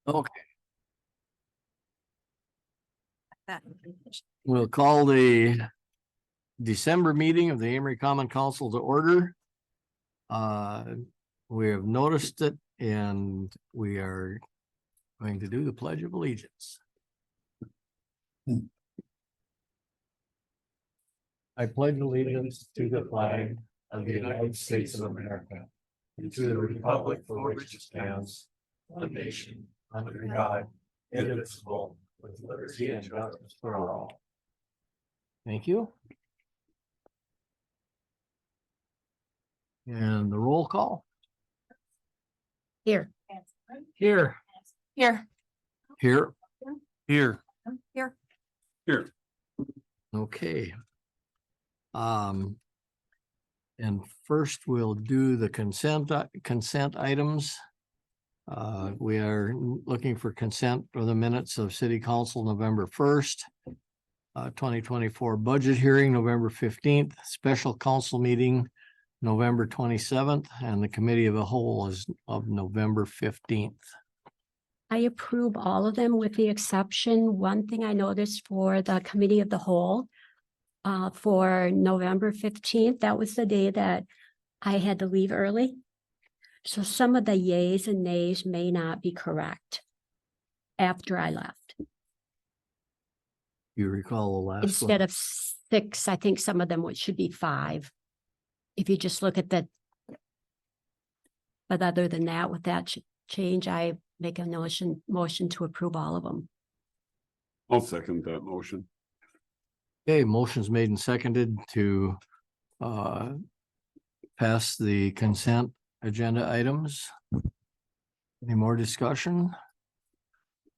Okay, That. we'll call the December meeting of the Amory Common Council to order. We have noticed it and we are going to do the Pledge of Allegiance. I pledge allegiance to the flag of the United States of America and to the republic for which it stands, one nation, under God, indivisible, with liberty and justice for all. Thank you. And the roll call. Here. Here. Here. Here. Here. Here. Here. Okay. And first we'll do the consent items. We are looking for consent for the minutes of City Council November 1st, 2024 budget hearing November 15th, special council meeting November 27th, and the committee of the whole is of November 15th. I approve all of them with the exception. One thing I noticed for the committee of the whole, for November 15th, that was the day that I had to leave early. So some of the yays and nays may not be correct after I left. You recall the last Instead one? of 6, I think some of them should be 5. If you just look at the, but other than that, with that change, I make a motion to approve all of them. I'll second that motion. Okay, motion's made and seconded to pass the consent agenda items. Any more discussion?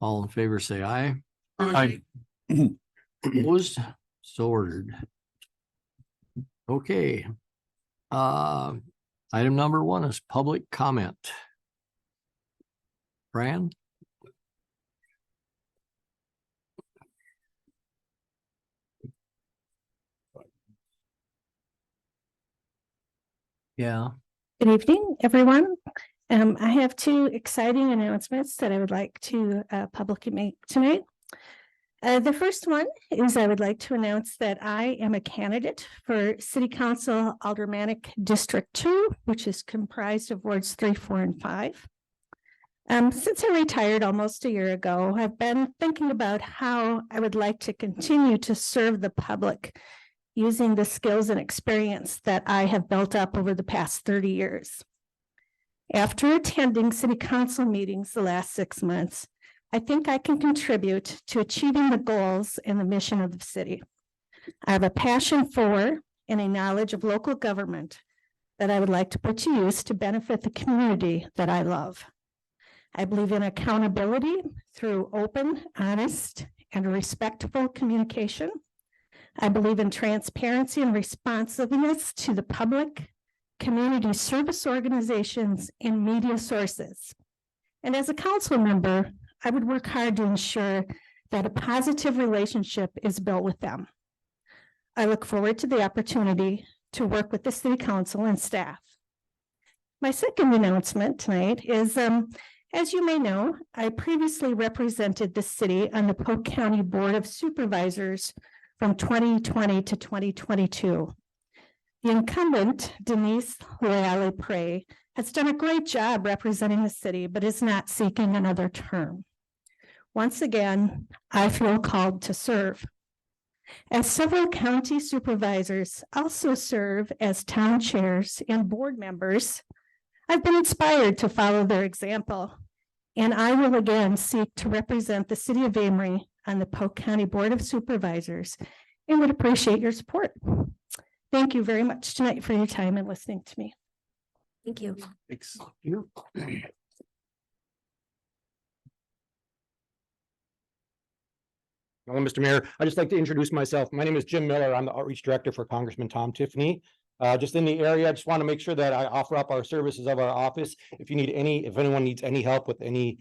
All in favor, say aye. Aye. Opposed? So ordered. Okay. Item number 1 is public comment. Fran? Yeah. Good evening, everyone. I have 2 exciting announcements that I would like to publicly make tonight. The first one is I would like to announce that I am a candidate for City Council Aldermanic District 2, which is comprised of wards 3, 4, and 5. Since I retired almost a year ago, I've been thinking about how I would like to continue to serve the public using the skills and experience that I have built up over the past 30 years. After attending city council meetings the last 6 months, I think I can contribute to achieving the goals and the mission of the city. I have a passion for and a knowledge of local government that I would like to put to use to benefit the community that I love. I believe in accountability through open, honest, and respectful communication. I believe in transparency and responsiveness to the public, community service organizations, and media sources. And as a council member, I would work hard to ensure that a positive relationship is built with them. I look forward to the opportunity to work with the city council and staff. My second announcement tonight is, as you may know, I previously represented the city on the Polk County Board of Supervisors from 2020 to 2022. The incumbent, Denise Loyale-Prey, has done a great job representing the city, but is not seeking another term. Once again, I feel called to serve. As several county supervisors also serve as town chairs and board members, I've been inspired to follow their example, and I will again seek to represent the city of Amory on the Polk County Board of Supervisors and would appreciate your support. Thank you very much tonight for your time and listening to me. Thank you. Thanks. Hello, Mr. Mayor. I'd just like to introduce myself. My name is Jim Miller. I'm the Outreach Director for Congressman Tom Tiffany. Just in the area, I just want to make sure that I offer up our services of our office. If anyone needs any help with any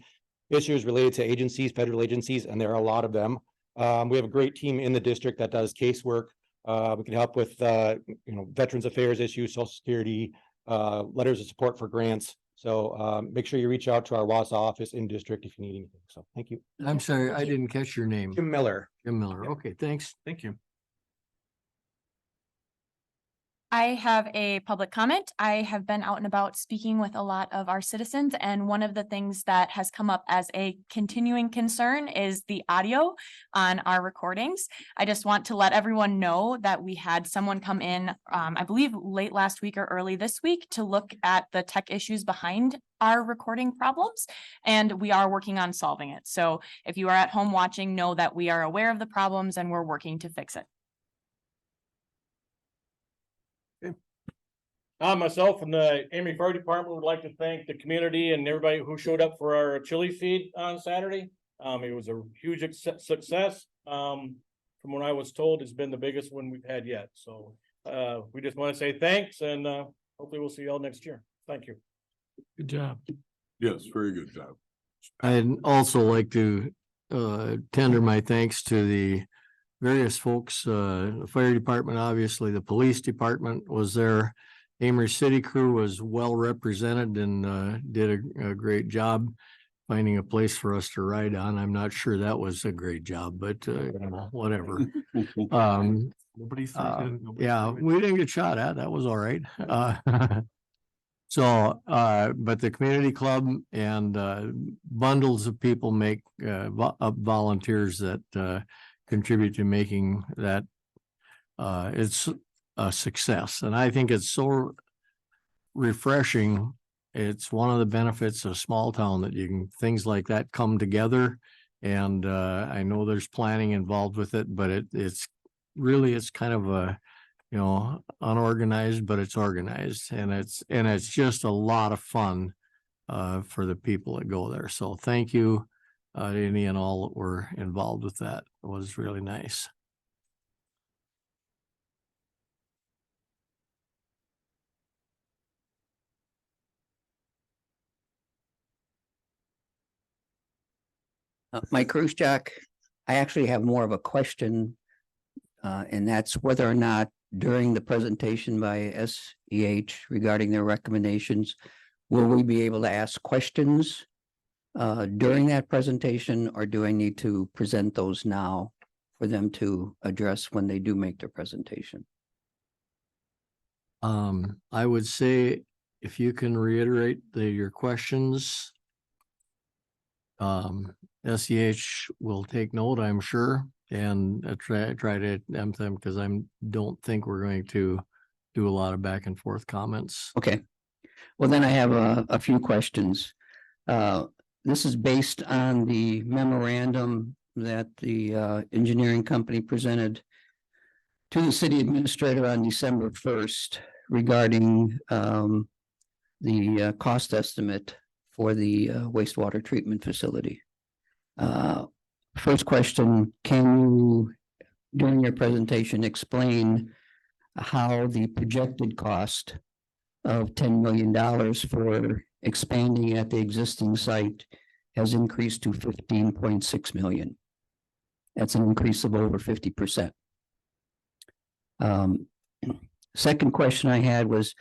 issues related to agencies, federal agencies, and there are a lot of them. We have a great team in the district that does casework. We can help with Veterans Affairs issues, Social Security, letters of support for grants. So make sure you reach out to our Wausau office in district if you need anything. So thank you. I'm sorry, I didn't catch your name. Jim Miller. Jim Miller. Okay, thanks. Thank you. I have a public comment. I have been out and about speaking with a lot of our citizens, and one of the things that has come up as a continuing concern is the audio on our recordings. I just want to let everyone know that we had someone come in, I believe late last week or early this week, to look at the tech issues behind our recording problems, and we are working on solving it. So if you are at home watching, know that we are aware of the problems and we're working to fix it. Myself and the Amity Fire Department would like to thank the community and everybody who showed up for our chili feed on Saturday. It was a huge success. From what I was told, it's been the biggest one we've had yet. So we just want to say thanks, and hopefully we'll see you all next year. Thank you. Good job. Yes, very good job. I'd also like to tender my thanks to the various folks, the fire department, obviously, the police department was there. Amory City crew was well represented and did a great job finding a place for us to ride on. I'm not sure that was a great job, but whatever. Yeah, we didn't get shot at. That was all right. So, but the community club and bundles of people make volunteers that contribute to making that it's a success. And I think it's so refreshing. It's one of the benefits of small town that you can, things like that come together. And I know there's planning involved with it, but it's really, it's kind of a, you know, unorganized, but it's organized, and it's just a lot of fun for the people that go there. So thank you to any and all that were involved with that. It was really nice. Mike Krusczak, I actually have more of a question. And that's whether or not during the presentation by SEH regarding their recommendations, will we be able to ask questions during that presentation, or do I need to present those now for them to address when they do make their presentation? I would say if you can reiterate your questions, SEH will take note, I'm sure, and try to attempt them, because don't think we're going to do a lot of back and forth comments. Okay. Well, then I have a few questions. This is based on the memorandum that the engineering company presented to the city administrator on December 1st regarding the cost estimate for the wastewater treatment facility. First question, can you, during your presentation, explain how the projected cost of $10 million for expanding at the existing site has increased to 15.6 million? That's an increase of over 50%. Second question I had was,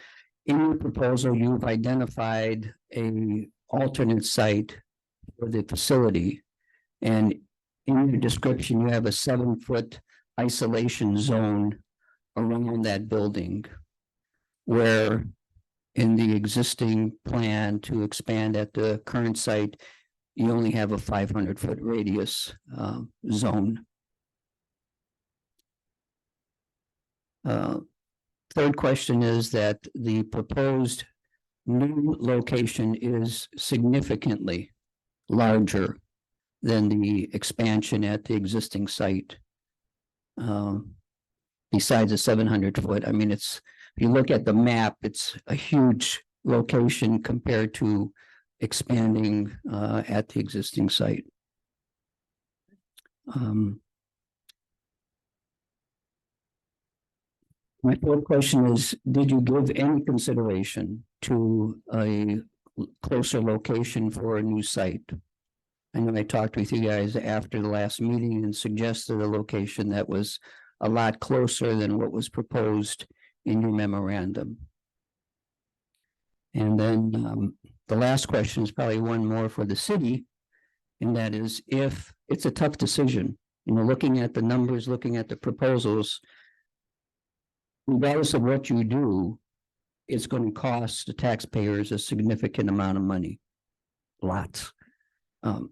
in your proposal, you've identified a alternate site for the facility, and in your description, you have a 7-foot isolation zone around that building, where in the existing plan to expand at the current site, you only have a 500-foot radius zone. Third question is that the proposed new location is significantly larger than the expansion at the existing site. Besides the 700-foot, I mean, if you look at the map, it's a huge location compared to expanding at the existing site. My fourth question is, did you give any consideration to a closer location for a new site? I know I talked with you guys after the last meeting and suggested a location that was a lot closer than what was proposed in your memorandum. And then the last question is probably one more for the city. And that is, if it's a tough decision, looking at the numbers, looking at the proposals, regardless of what you do, it's going to cost the taxpayers a significant amount of money. Lots. But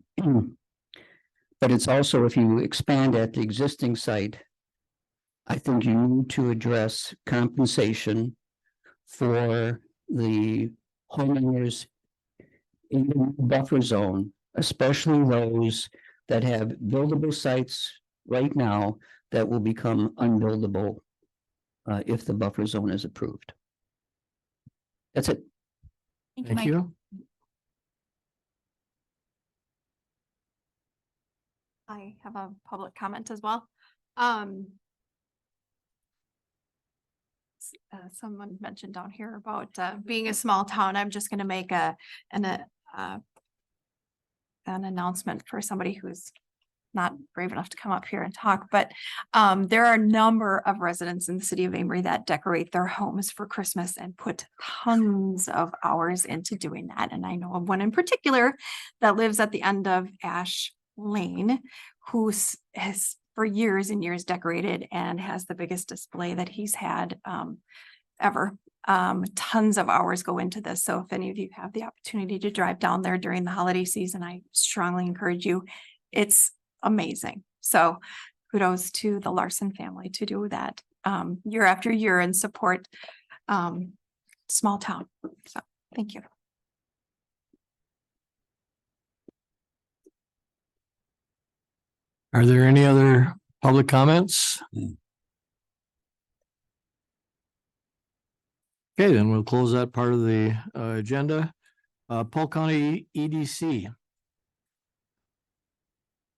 it's also, if you expand at the existing site, I think you need to address compensation for the homeowners in the buffer zone, especially those that have buildable sites right now that will become unbuildable if the buffer zone is approved. That's it. Thank you, Thank Mike. you. I have a public comment as well. Someone mentioned down here about being a small town. I'm just gonna make an announcement for somebody who's not brave enough to come up here and talk, but there are a number of residents in the city of Amory that decorate their homes for Christmas and put tons of hours into doing that. And I know of one in particular that lives at the end of Ash Lane, who has for years and years decorated and has the biggest display that he's had ever. Tons of hours go into this. So if any of you have the opportunity to drive down there during the holiday season, I strongly encourage you. It's amazing. So kudos to the Larson family to do that year after year and support small town. So thank you. Are there any other public comments? Okay, then we'll close that part of the agenda. Polk County EDC.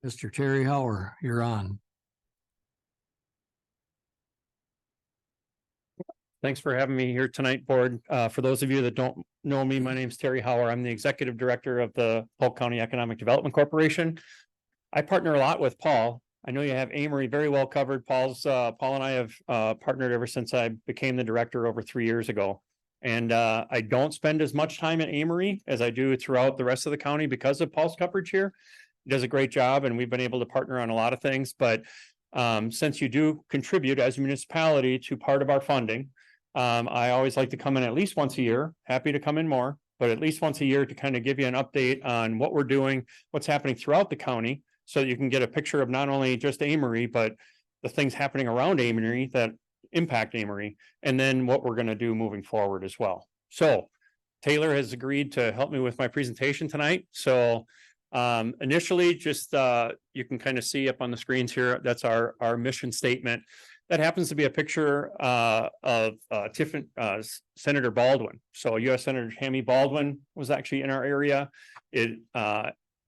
Mr. Terry Hauer, you're on. Thanks for having me here tonight, board. For those of you that don't know me, my name is Terry Hauer. I'm the executive director of the Polk County Economic Development Corporation. I partner a lot with Paul. I know you have Amory very well covered. Paul and I have partnered ever since I became the director over 3 years ago. And I don't spend as much time at Amory as I do throughout the rest of the county because of Paul's coverage here. He does a great job and we've been able to partner on a lot of things. But since you do contribute as a municipality to part of our funding, I always like to come in at least once a year. Happy to come in more, but at least once a year to kind of give you an update on what we're doing, what's happening throughout the county, so that you can get a picture of not only just Amory, but the things happening around Amory that impact Amory, and then what we're going to do moving forward as well. So Taylor has agreed to help me with my presentation tonight. So initially, just you can kind of see up on the screens here, that's our mission statement. That happens to be a picture of Senator Baldwin. So U.S. Senator Tammy Baldwin was actually in our area.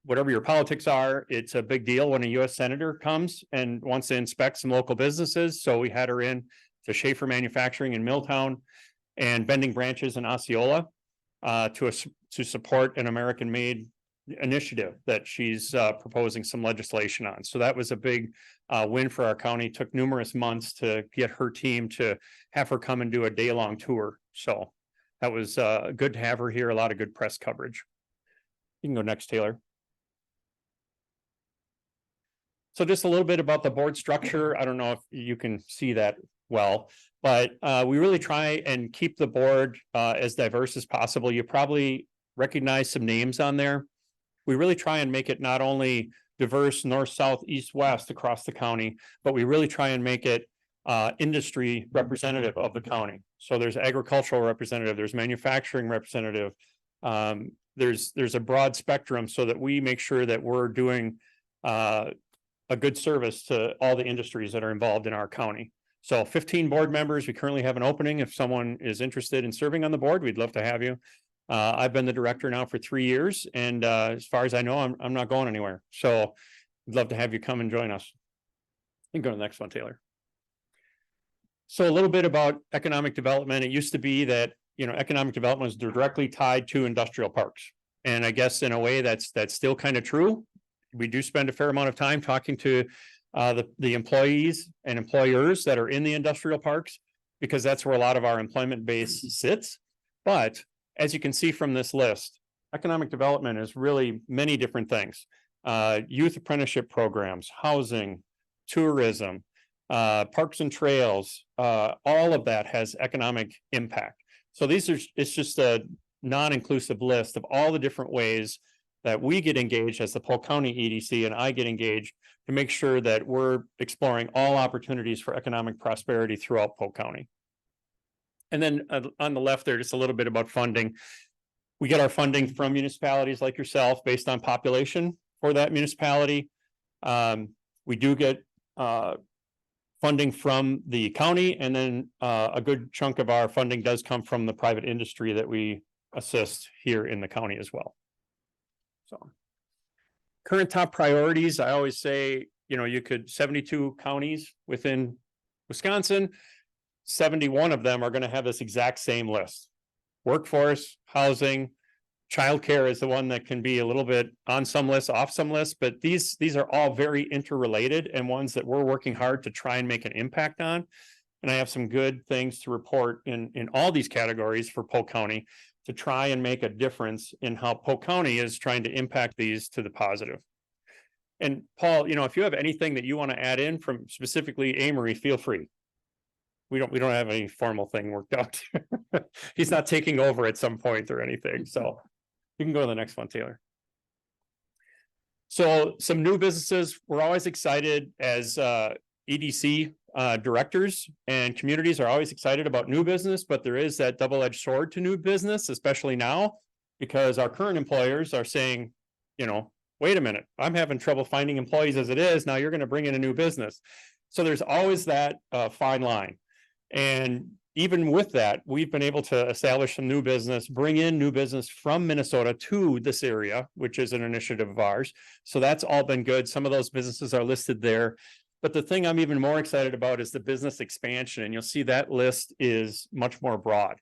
Whatever your politics are, it's a big deal when a U.S. Senator comes and wants to inspect some local businesses. So we had her in to Schaefer Manufacturing in Milltown and Bending Branches in Osceola to support an American-made initiative that she's proposing some legislation on. So that was a big win for our county. It took numerous months to get her team to have her come and do a day-long tour. So that was good to have her here. A lot of good press coverage. You can go next, Taylor. So just a little bit about the board structure. I don't know if you can see that well, but we really try and keep the board as diverse as possible. You probably recognize some names on there. We really try and make it not only diverse north, south, east, west across the county, but we really try and make it industry representative of the county. So there's agricultural representative, there's manufacturing representative. There's a broad spectrum so that we make sure that we're doing a good service to all the industries that are involved in our county. So 15 board members, we currently have an opening. If someone is interested in serving on the board, we'd love to have you. I've been the director now for 3 years. And as far as I know, I'm not going anywhere. So I'd love to have you come and join us. You can go to the next one, Taylor. So a little bit about economic development. It used to be that, economic development was directly tied to industrial parks. And I guess in a way that's still kind of true. We do spend a fair amount of time talking to the employees and employers that are in the industrial parks, because that's where a lot of our employment base sits. But as you can see from this list, economic development is really many different things. Youth apprenticeship programs, housing, tourism, parks and trails, all of that has economic impact. So it's just a non-inclusive list of all the different ways that we get engaged as the Polk County EDC, and I get engaged to make sure that we're exploring all opportunities for economic prosperity throughout Polk County. And then on the left there, just a little bit about funding. We get our funding from municipalities like yourself based on population for that municipality. We do get funding from the county, and then a good chunk of our funding does come from the private industry that we assist here in the county as well. So current top priorities, I always say, you know, you could 72 counties within Wisconsin, 71 of them are going to have this exact same list. Workforce, housing, childcare is the one that can be a little bit on some lists, off some lists, but these are all very interrelated and ones that we're working hard to try and make an impact on. And I have some good things to report in all these categories for Polk County to try and make a difference in how Polk County is trying to impact these to the positive. And Paul, you know, if you have anything that you want to add in from specifically Amory, feel free. We don't have any formal thing worked out. He's not taking over at some point or anything. So you can go to the next one, Taylor. So some new businesses. We're always excited as EDC directors, and communities are always excited about new business, but there is that double-edged sword to new business, especially now, because our current employers are saying, you know, wait a minute, I'm having trouble finding employees as it is. Now you're going to bring in a new business. So there's always that fine line. And even with that, we've been able to establish some new business, bring in new business from Minnesota to this area, which is an initiative of ours. So that's all been good. Some of those businesses are listed there. But the thing I'm even more excited about is the business expansion. And you'll see that list is much more broad.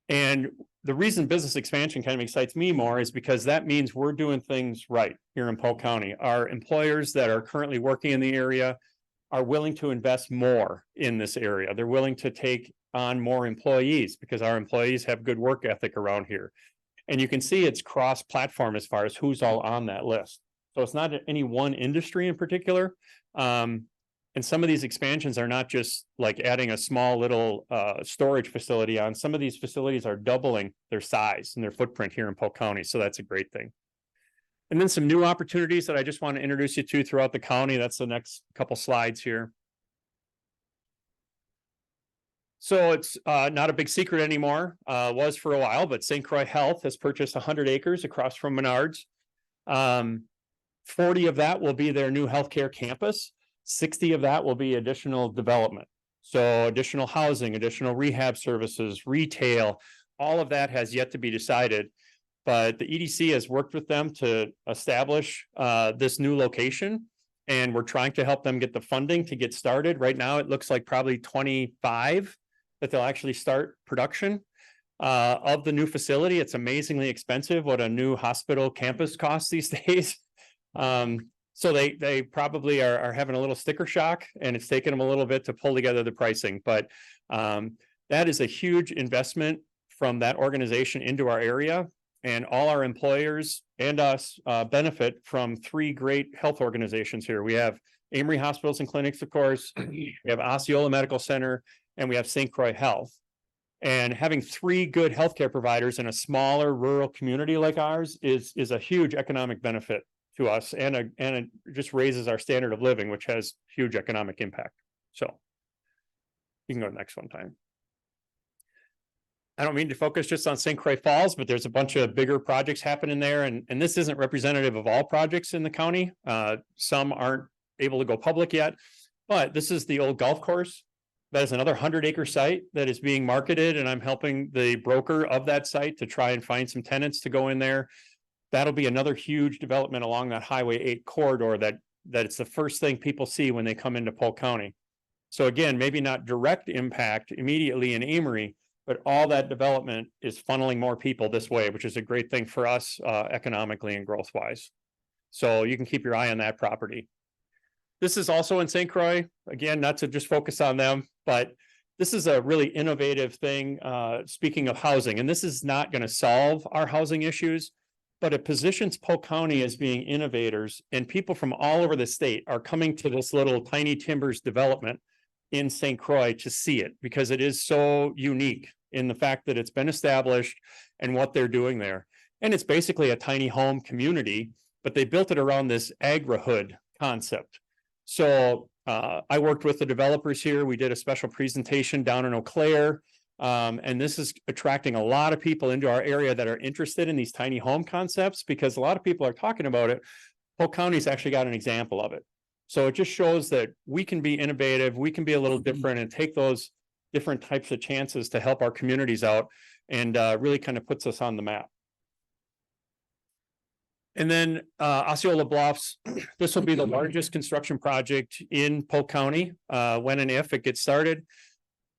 And the reason business expansion kind of excites me more is because that means we're doing things right here in Polk County. Our employers that are currently working in the area are willing to invest more in this area. They're willing to take on more employees because our employees have good work ethic around here. And you can see it's cross-platform as far as who's all on that list. So it's not any one industry in particular. And some of these expansions are not just like adding a small little storage facility on. Some of these facilities are doubling their size and their footprint here in Polk County. So that's a great thing. And then some new opportunities that I just want to introduce you to throughout the county. That's the next couple slides here. So it's not a big secret anymore, was for a while, but St. Croix Health has purchased 100 acres across from Menards. 40 of that will be their new healthcare campus. 60 of that will be additional development. So additional housing, additional rehab services, retail, all of that has yet to be decided. But the EDC has worked with them to establish this new location, and we're trying to help them get the funding to get started. Right now, it looks like probably 25 that they'll actually start production of the new facility. It's amazingly expensive what a new hospital campus costs these days. So they probably are having a little sticker shock, and it's taken them a little bit to pull together the pricing. But that is a huge investment from that organization into our area. And all our employers and us benefit from 3 great health organizations here. We have Amory Hospitals and Clinics, of course. We have Osceola Medical Center, and we have St. Croix Health. And having 3 good healthcare providers in a smaller rural community like ours is a huge economic benefit to us, and it just raises our standard of living, which has huge economic impact. So you can go to the next one time. I don't mean to focus just on St. Croix Falls, but there's a bunch of bigger projects happening there. And this isn't representative of all projects in the county. Some aren't able to go public yet, but this is the old golf course. That is another 100-acre site that is being marketed, and I'm helping the broker of that site to try and find some tenants to go in there. That'll be another huge development along that Highway 8 corridor that it's the first thing people see when they come into Polk County. So again, maybe not direct impact immediately in Amory, but all that development is funneling more people this way, which is a great thing for us economically and growth wise. So you can keep your eye on that property. This is also in St. Croix. Again, not to just focus on them, but this is a really innovative thing. Speaking of housing, and this is not going to solve our housing issues, but it positions Polk County as being innovators, and people from all over the state are coming to this little Tiny Timbers development in St. Croix to see it, because it is so unique in the fact that it's been established and what they're doing there. And it's basically a tiny home community, but they built it around this agri-hood concept. So I worked with the developers here. We did a special presentation down in Eau Claire. And this is attracting a lot of people into our area that are interested in these tiny home concepts, because a lot of people are talking about it. Polk County's actually got an example of it. So it just shows that we can be innovative, we can be a little different and take those different types of chances to help our communities out, and really kind of puts us on the map. And then Osceola Bluffs, this will be the largest construction project in Polk County, when and if it gets started.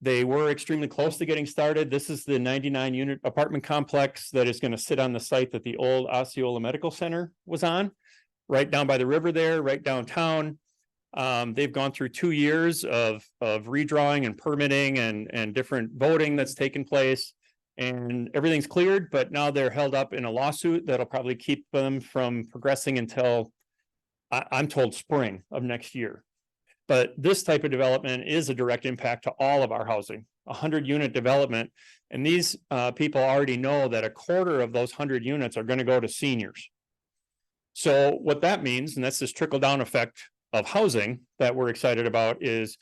They were extremely close to getting started. This is the 99 unit apartment complex that is going to sit on the site that the old Osceola Medical Center was on, right down by the river there, right downtown. They've gone through 2 years of redrawing and permitting and different voting that's taken place, and everything's cleared, but now they're held up in a lawsuit that'll probably keep them from progressing until I'm told spring of next year. But this type of development is a direct impact to all of our housing, 100 unit development. And these people already know that a quarter of those 100 units are going to go to seniors. So what that means, and that's this trickle down effect of housing that we're excited about, is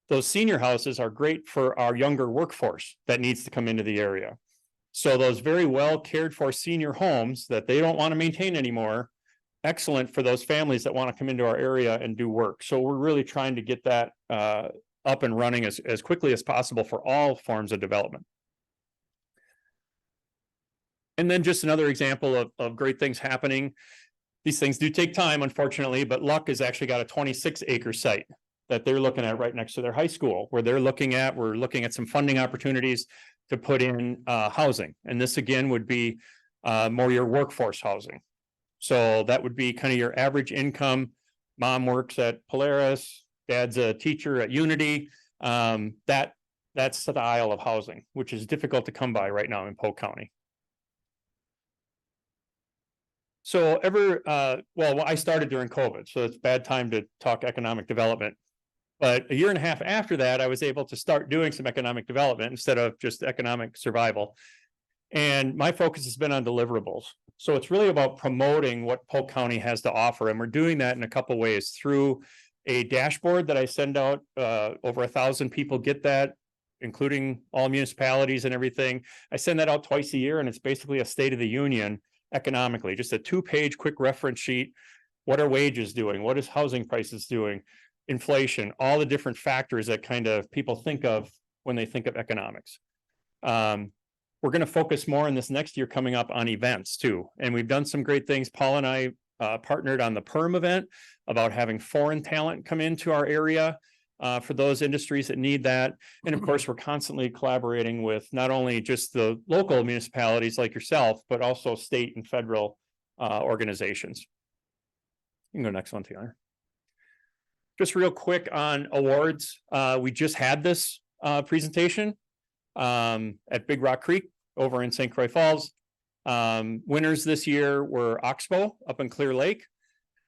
those senior houses are great for our younger workforce that needs to come into the area. So those very well cared for senior homes that they don't want to maintain anymore, excellent for those families that want to come into our area and do work. So we're really trying to get that up and running as quickly as possible for all forms of development. And then just another example of great things happening. These things do take time, unfortunately, but Luck has actually got a 26-acre site that they're looking at right next to their high school, where we're looking at some funding opportunities to put in housing. And this again would be more your workforce housing. So that would be kind of your average income. Mom works at Polaris, dad's a teacher at Unity. That's the style of housing, which is difficult to come by right now in Polk County. So well, I started during COVID, so it's a bad time to talk economic development. But a year and a half after that, I was able to start doing some economic development instead of just economic survival. And my focus has been on deliverables. So it's really about promoting what Polk County has to offer. And we're doing that in a couple of ways, through a dashboard that I send out. Over 1,000 people get that, including all municipalities and everything. I send that out twice a year, and it's basically a State of the Union economically, just a 2-page quick reference sheet. What are wages doing? What is housing prices doing? Inflation, all the different factors that kind of people think of when they think of economics. We're going to focus more in this next year coming up on events too. And we've done some great things. Paul and I partnered on the PERM event about having foreign talent come into our area for those industries that need that. And of course, we're constantly collaborating with not only just the local municipalities like yourself, but also state and federal organizations. You can go next one, Taylor. Just real quick on awards. We just had this presentation at Big Rock Creek over in St. Croix Falls. Winners this year were Oxbow up in Clear Lake.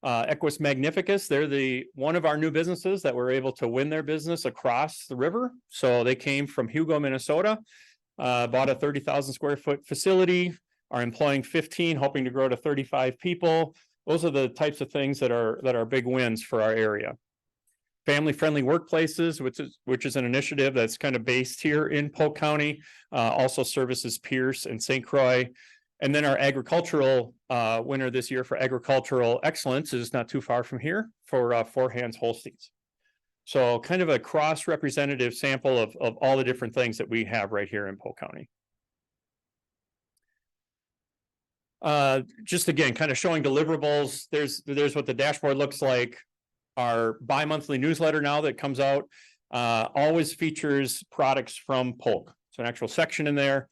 Equus Magnificus, they're one of our new businesses that were able to win their business across the river. So they came from Hugo, Minnesota, bought a 30,000 square foot facility, are employing 15, hoping to grow to 35 people. Those are the types of things that are big wins for our area. Family Friendly Workplaces, which is an initiative that's kind of based here in Polk County, also services Pierce and St. Croix. And then our agricultural winner this year for agricultural excellence is not too far from here for Four Hands Holsteins. So kind of a cross-representative sample of all the different things that we have right here in Polk County. Just again, kind of showing deliverables. There's what the dashboard looks like. Our bi-monthly newsletter now that comes out always features products from Polk. So an actual section in there.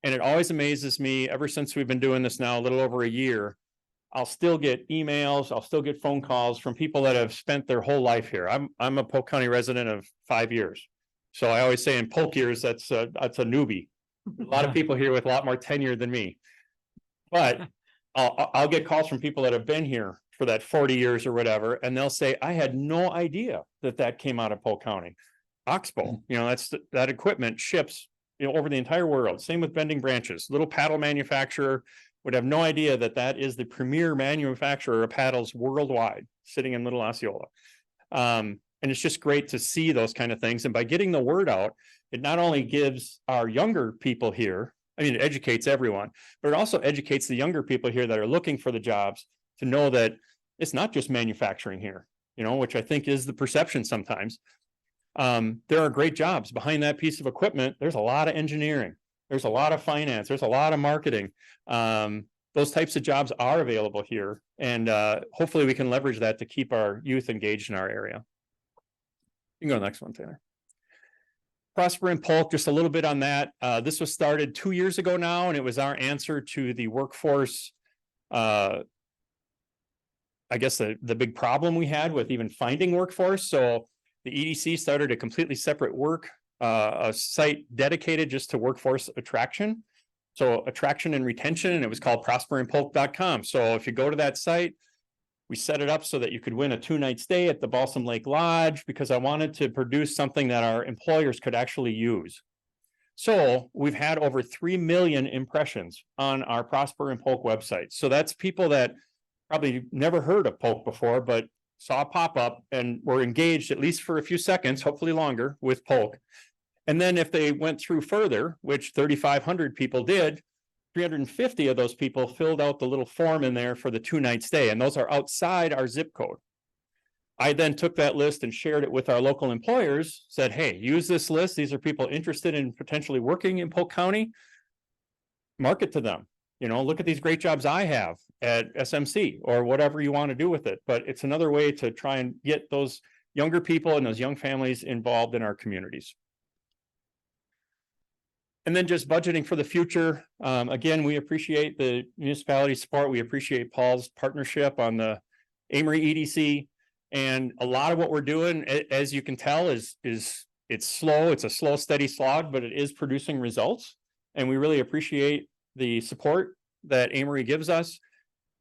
And it always amazes me, ever since we've been doing this now a little over a year, I'll still get emails, I'll still get phone calls from people that have spent their whole life here. I'm a Polk County resident of 5 years. So I always say in Polk years, that's a newbie. A lot of people here with a lot more tenure than me. But I'll get calls from people that have been here for that 40 years or whatever, and they'll say, I had no idea that that came out of Polk County. Oxbow, you know, that equipment ships, you know, over the entire world. Same with Bending Branches, little paddle manufacturer would have no idea that that is the premier manufacturer of paddles worldwide, sitting in Little Osceola. And it's just great to see those kind of things. And by getting the word out, it not only gives our younger people here, I mean, it educates everyone, but it also educates the younger people here that are looking for the jobs to know that it's not just manufacturing here, you know, which I think is the perception sometimes. There are great jobs behind that piece of equipment. There's a lot of engineering. There's a lot of finance. There's a lot of marketing. Those types of jobs are available here. And hopefully we can leverage that to keep our youth engaged in our area. You can go to the next one, Taylor. Prosper and Polk, just a little bit on that. This was started 2 years ago now, and it was our answer to the workforce. I guess the big problem we had with even finding workforce. So the EDC started a completely separate a site dedicated just to workforce attraction. So attraction and retention, and it was called prosperandpolk.com. So if you go to that site, we set it up so that you could win a 2-night stay at the Balsam Lake Lodge, because I wanted to produce something that our employers could actually use. So we've had over 3 million impressions on our Prosper and Polk website. So that's people that probably never heard of Polk before, but saw a pop-up and were engaged at least for a few seconds, hopefully longer, with Polk. And then if they went through further, which 3,500 people did, 350 of those people filled out the little form in there for the 2-night stay, and those are outside our zip code. I then took that list and shared it with our local employers, said, hey, use this list. These are people interested in potentially working in Polk County. Market to them. You know, look at these great jobs I have at SMC or whatever you want to do with it. But it's another way to try and get those younger people and those young families involved in our communities. And then just budgeting for the future. Again, we appreciate the municipality support. We appreciate Paul's partnership on the Amory EDC. And a lot of what we're doing, as you can tell, is it's slow. It's a slow, steady slog, but it is producing results. And we really appreciate the support that Amory gives us.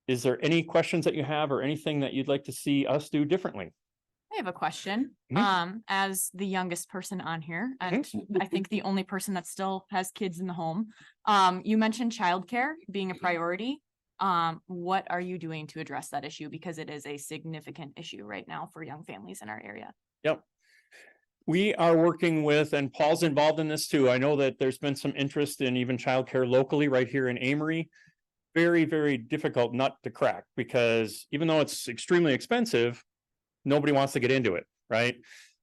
Is there any questions that you have or anything that you'd like to see us do differently? I have a question. As the youngest person on here, and I think the only person that still has kids in the home. You mentioned childcare being a priority. What are you doing to address that issue? Because it is a significant issue right now for young families in our area. Yep. We are working with, and Paul's involved in this too. I know that there's been some interest in even childcare locally right here in Amory. Very, very difficult nut to crack, because even though it's extremely expensive, nobody wants to get into it, right?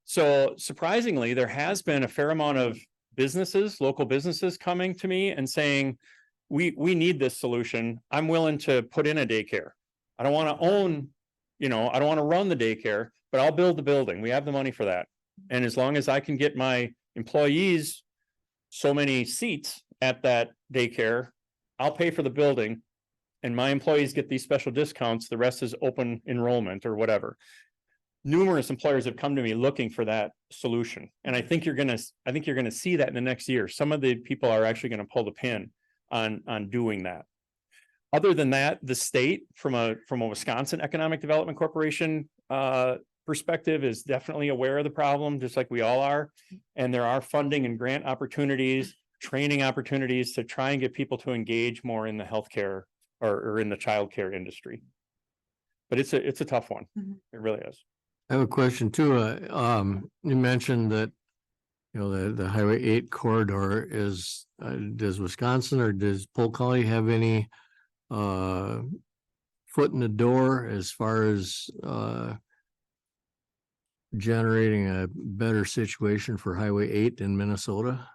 So surprisingly, there has been a fair amount of businesses, local businesses coming to me and saying, we need this solution. I'm willing to put in a daycare. I don't want to own, you know, I don't want to run the daycare, but I'll build the building. We have the money for that. And as long as I can get my employees so many seats at that daycare, I'll pay for the building and my employees get these special discounts. The rest is open enrollment or whatever. Numerous employers have come to me looking for that solution. And I think you're going to see that in the next year. Some of the people are actually going to pull the pin on doing that. Other than that, the state from a Wisconsin Economic Development Corporation perspective is definitely aware of the problem, just like we all are. And there are funding and grant opportunities, training opportunities to try and get people to engage more in the healthcare or in the childcare industry. But it's a tough one. It really is. I have a question too. You mentioned that, you know, the Highway 8 corridor is, does Wisconsin or does Polk County have any foot in the door as far as generating a better situation for Highway 8 in Minnesota?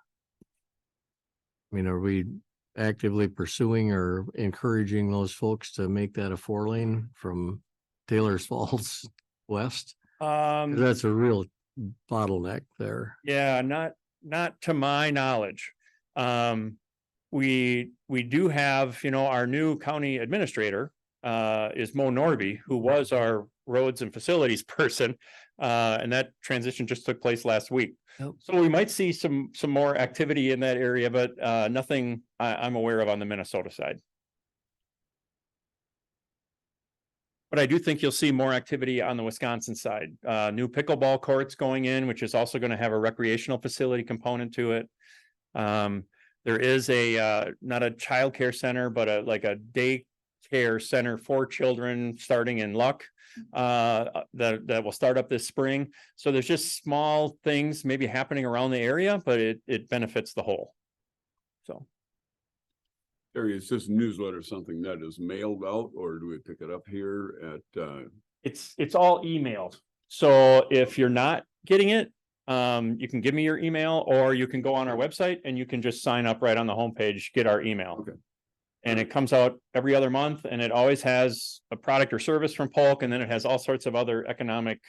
I mean, are we actively pursuing or encouraging those folks to make that a 4-lane from Taylor's Falls west? 'Cause that's a real bottleneck there. Yeah, not to my knowledge. We do have, you know, our new county administrator is Mo Norby, who was our roads and facilities person. And that transition just took place last week. Yep. So we might see some more activity in that area, but nothing I'm aware of on the Minnesota side. But I do think you'll see more activity on the Wisconsin side. New pickleball courts going in, which is also going to have a recreational facility component to it. There is not a childcare center, but like a daycare center for children starting in Luck. That will start up this spring. So there's just small things maybe happening around the area, but it benefits the whole. So. Terry, is this newsletter something that is mailed out or do we pick it up here at, It's all emailed. So if you're not getting it, you can give me your email or you can go on our website and you can just sign up right on the homepage, get our email. Okay. And it comes out every other month and it always has a product or service from Polk, and then it has all sorts of other economic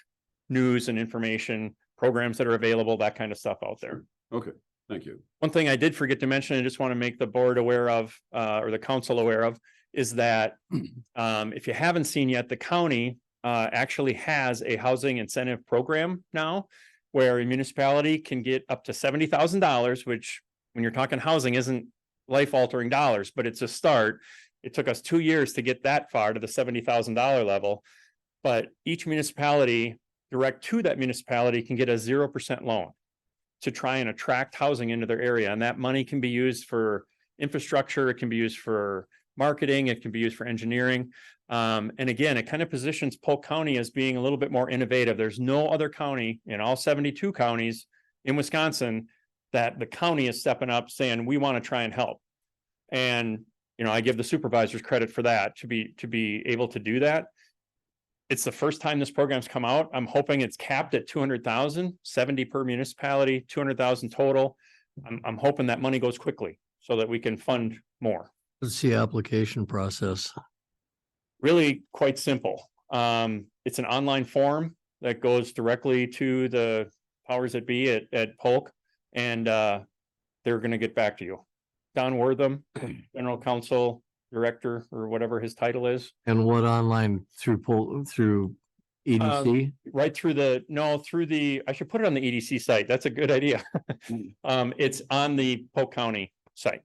news and information, programs that are available, that kind of stuff out there. okay, thank you. One thing I did forget to mention, I just want to make the board aware of, or the council aware of, is that if you haven't seen yet, the county actually has a housing incentive program now where a municipality can get up to $70,000, which when you're talking housing isn't life-altering dollars, but it's a start. It took us 2 years to get that far to the $70,000 level. But each municipality, direct to that municipality, can get a 0% loan to try and attract housing into their area. And that money can be used for infrastructure, it can be used for marketing, it can be used for engineering. And again, it kind of positions Polk County as being a little bit more innovative. There's no other county in all 72 counties in Wisconsin that the county is stepping up saying, we want to try and help. And, you know, I give the supervisors credit for that, to be able to do that. It's the first time this program's come out. I'm hoping it's capped at 200,000, 70 per municipality, 200,000 total. I'm hoping that money goes quickly so that we can fund more. What's the application process? Really quite simple. It's an online form that goes directly to the powers that be at Polk, and they're going to get back to you. Don Wortham, General Counsel, Director, or whatever his title is. And what online through EDC? Right through I should put it on the EDC site. That's a good idea. It's on the Polk County site.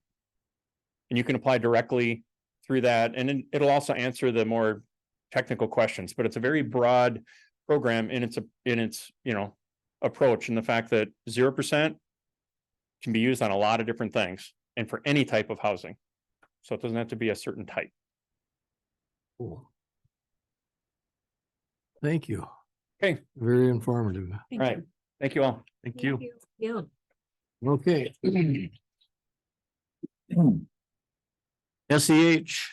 And you can apply directly through that. And then it'll also answer the more technical questions, but it's a very broad program in its approach, and the fact that 0% can be used on a lot of different things and for any type of housing. So it doesn't have to be a certain type. Cool. Thank you. Okay. Very informative. All right. Thank you all. Thank you. Yeah. Okay. SEH.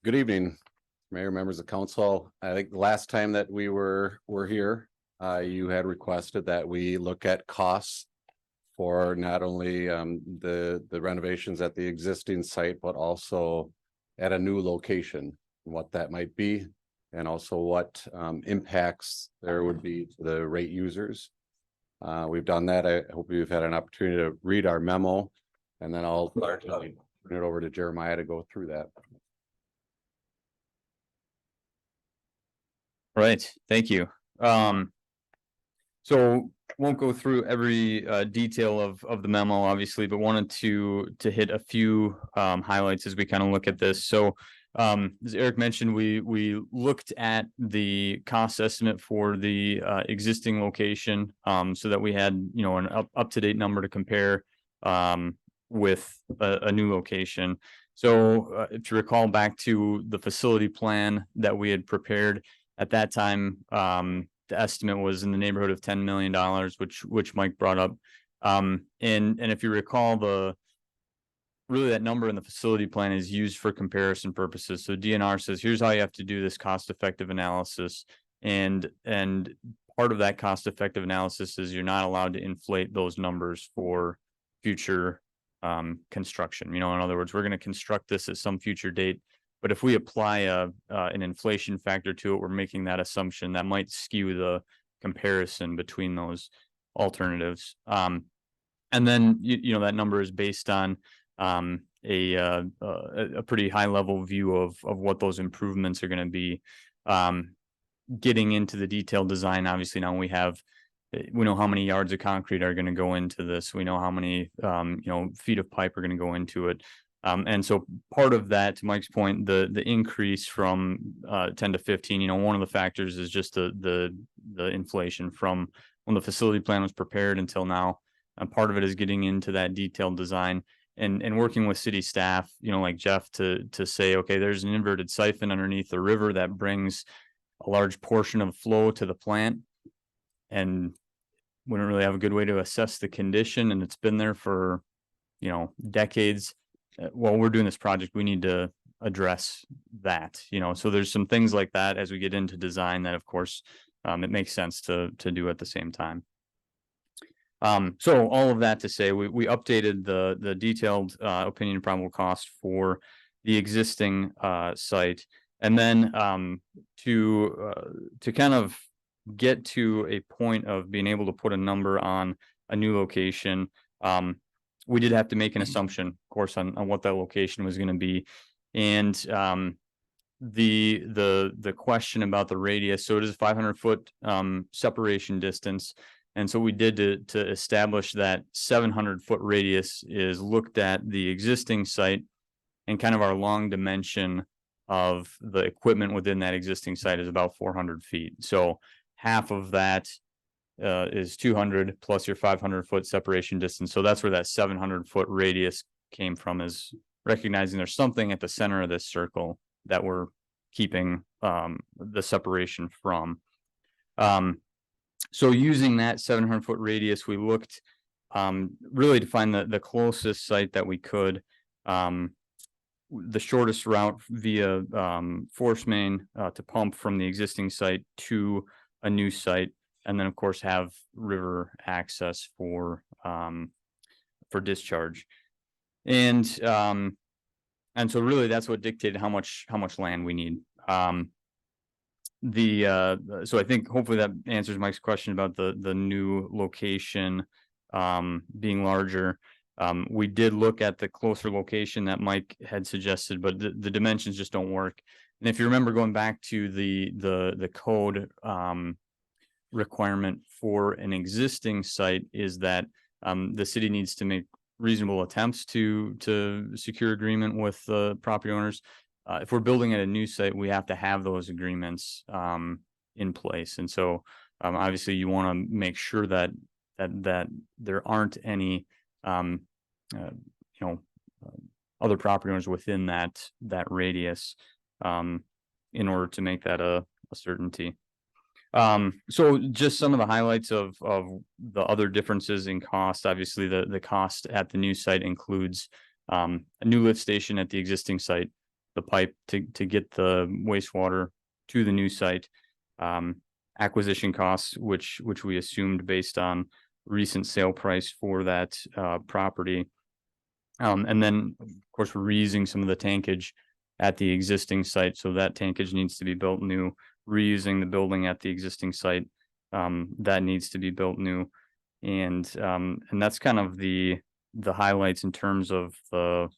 Good evening, Mayor, members of council. I think the last time that we were here, you had requested that we look at costs for not only the renovations at the existing site, but also at a new location, what that might be, and also what impacts there would be to the rate users. We've done that. I hope you've had an opportunity to read our memo, and then I'll turn it over to Jeremiah to go through that. Right, thank you. So won't go through every detail of the memo, obviously, but wanted to hit a few highlights as we kind of look at this. So as Eric mentioned, we looked at the cost estimate for the existing location so that we had, you know, an up-to-date number to compare with a new location. So if you recall back to the facility plan that we had prepared at that time, the estimate was in the neighborhood of $10 million, which Mike brought up. And if you recall, really that number in the facility plan is used for comparison purposes. So DNR says, here's how you have to do this cost-effective analysis. And part of that cost-effective analysis is you're not allowed to inflate those numbers for future construction. You know, in other words, we're going to construct this at some future date. But if we apply an inflation factor to it, we're making that assumption that might skew the comparison between those alternatives. And then, you know, that number is based on a pretty high level view of what those improvements are going to be. Getting into the detailed design, obviously now we have we know how many yards of concrete are gonna go into this. We know how many, feet of pipe are gonna go into it. And so part of that, to Mike's point, the increase from 10 to 15, one of the factors is just the inflation from when the facility plan was prepared until now. And part of it is getting into that detailed design and working with city staff, like Jeff to say, okay, there's an inverted siphon underneath the river that brings a large portion of flow to the plant. And we don't really have a good way to assess the condition, and it's been there for, decades. While we're doing this project, we need to address that, so there's some things like that as we get into design that, of course, it makes sense to do at the same time. So all of that to say, we updated the detailed opinion of probable cost for the existing site. And then to kind of get to a point of being able to put a number on a new location, we did have to make an assumption, of course, on what that location was going to be. And the question about the radius, so it is a 500-foot separation distance. And so we did to establish that 700-foot radius is looked at the existing site and kind of our long dimension of the equipment within that existing site is about 400 feet. So half of that is 200 plus your 500-foot separation distance. So that's where that 700-foot radius came from, is recognizing there's something at the center of this circle that we're keeping the separation from. So using that 700-foot radius, we looked really to find the closest site that we could. The shortest route via force main to pump from the existing site to a new site, and then of course have river access for discharge. And so really that's what dictated how much land we need. So I think hopefully that answers Mike's question about the new location being larger. We did look at the closer location that Mike had suggested, but the dimensions just don't work. And if you remember going back to the code requirement for an existing site is that the city needs to make reasonable attempts to secure agreement with the property owners. If we're building at a new site, we have to have those agreements in place. And so obviously you want to make sure that there aren't any other property owners within that radius in order to make that a certainty. So just some of the highlights of the other differences in cost. Obviously the cost at the new site includes a new lift station at the existing site, the pipe to get the wastewater to the new site, acquisition costs, which we assumed based on recent sale price for that property. And then of course we're reusing some of the tankage at the existing site. So that tankage needs to be built new, reusing the building at the existing site that needs to be built new. And that's kind of the highlights in terms of the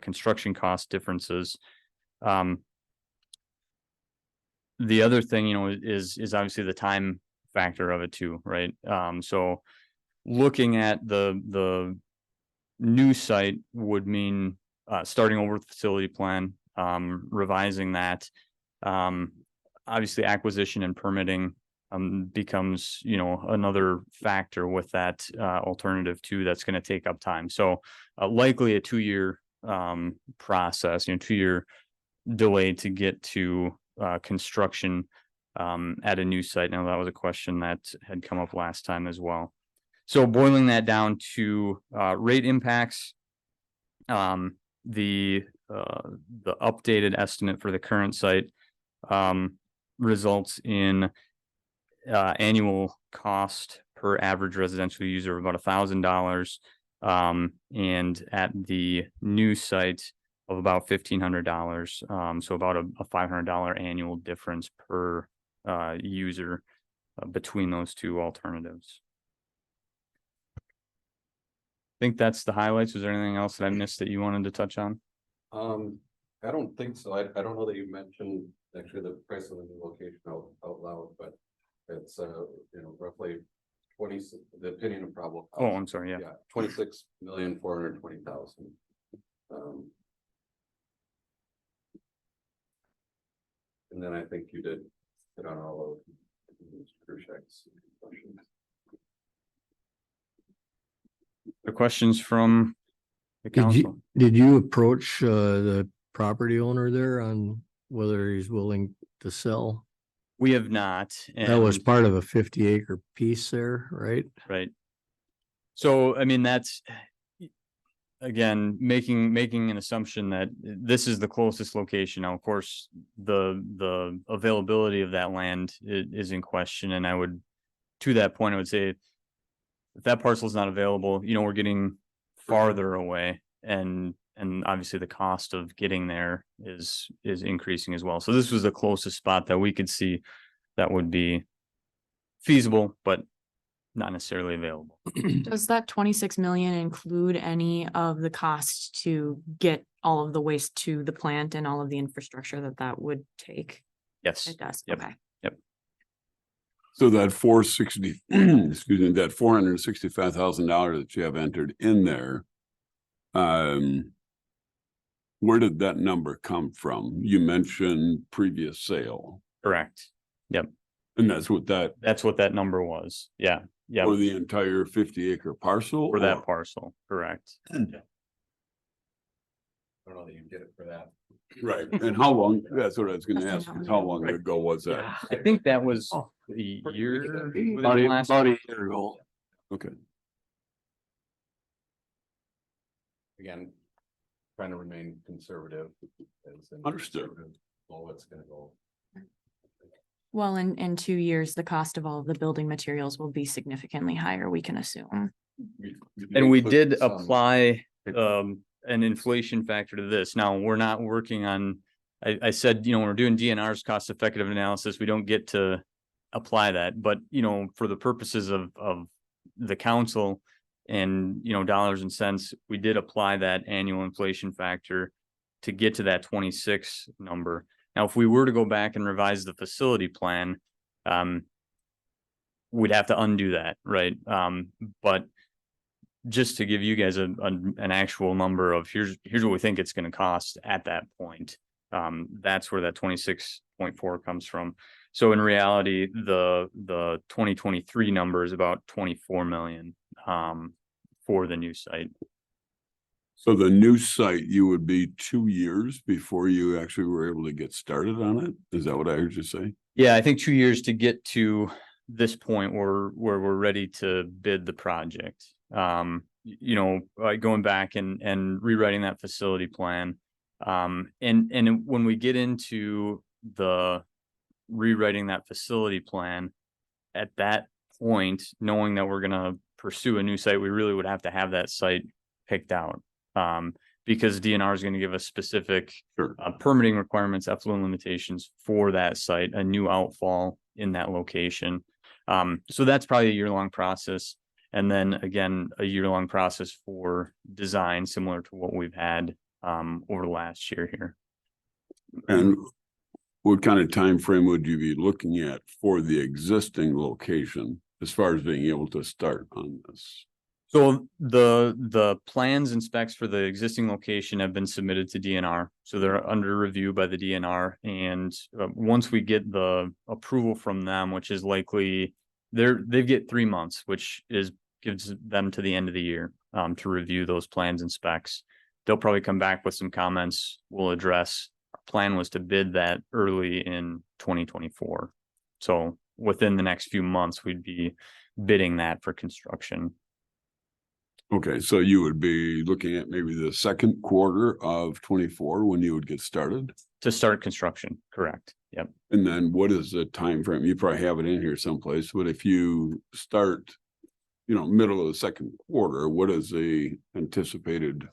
construction cost differences. The other thing, is obviously the time factor of it too, right? So looking at the new site would mean starting over with the facility plan, revising that. Obviously acquisition and permitting becomes, another factor with that alternative too, that's going to take up time. So likely a 2-year process, 2-year delay to get to construction at a new site. Now that was a question that had come up last time as well. So boiling that down to rate impacts, the updated estimate for the current site results in annual cost per average residential user of about $1,000, and at the new site of about $1,500. So about a $500 annual difference per user between those two alternatives. I think that's the highlights. Was there anything else that I missed that you wanted to touch on? I don't think so. I don't know that you mentioned actually the price of the new location out loud, but it's roughly the opinion of probable. Oh, cause. I'm sorry, yeah. 26,420,000. And then I think you did hit on all of Mr. Krushek's questions. The questions from the Did council? did you approach the property owner there on whether he's willing to sell? We have not. That was and- part of a 50-acre piece there, right? Right. So, I mean, that's. Again, making an assumption that this is the closest location. Now, of course, the availability of that land is in question, and I would, to that point, I would say. If that parcel is not available, we're getting farther away, and obviously the cost of getting there is increasing as well. So this was the closest spot that we could see that would be feasible, but not necessarily available. Does that 26 million include any of the cost to get all of the waste to the plant and all of the infrastructure that would take? Yes. It does, Yep. okay. So that 460, excuse me, that $465,000 that you have entered in there. Where did that number come from? You mentioned previous sale, Correct. Yep. and that's what That's what that number was. Yeah. Yeah. for the entire 50-acre parcel? For or- that parcel. Correct. I don't know that you get it for that. Right, and how long, that's what I was gonna That's ask, the is how long Right. ago was that? I think that was Oh. a year. About within a the last- about a year ago. Okay, Again, trying to remain conservative. as in Understood. conservative, Well, it's gonna go. Well, in 2 years, the cost of all of the building materials will be significantly higher, we can assume. And we put did some- apply an inflation factor to this. Now, we're not working on, I said, when we're doing DNR's cost effective analysis, we don't get to apply that, but for the purposes of the council and dollars and cents, we did apply that annual inflation factor to get to that 26 number. Now, if we were to go back and revise the facility plan, we'd have to undo that, right? But just to give you guys an actual number of here's what we think it's going to cost at that point. That's where that 26.4 comes from. So in reality, the 2023 number is about 24 million for the new site. so the new site, you would be 2 years before you actually were able to get started on it? Is that what I heard you say? Yeah, I think 2 years to get to this point where we're ready to bid the project. Going back and rewriting that facility plan. And when we get into the rewriting that facility plan, at that point, knowing that we're gonna pursue a new site, we really would have to have that site picked out. Because DNR is gonna give us specific Sure. permitting requirements, effluent limitations for that site, a new outfall in that location. So that's probably a year-long process. And then again, a year-long process for design, similar to what we've had over the last year here. And what kind of time frame would you be looking at for the existing location as far as being able to start on this? So the plans and specs for the existing location have been submitted to DNR. So they're under review by the DNR. And once we get the approval from them, which is likely, they get 3 months, which gives them to the end of the year to review those plans and specs. They'll probably come back with some comments we'll address. Our plan was to bid that early in 2024. So within the next few months, we'd be bidding that for construction. Okay, so you would be looking at maybe the second quarter of 24 when you would get started? To start construction, correct? Yep. And then what is the time frame? You probably have it in here someplace, but if you start, middle of the second quarter, what is the anticipated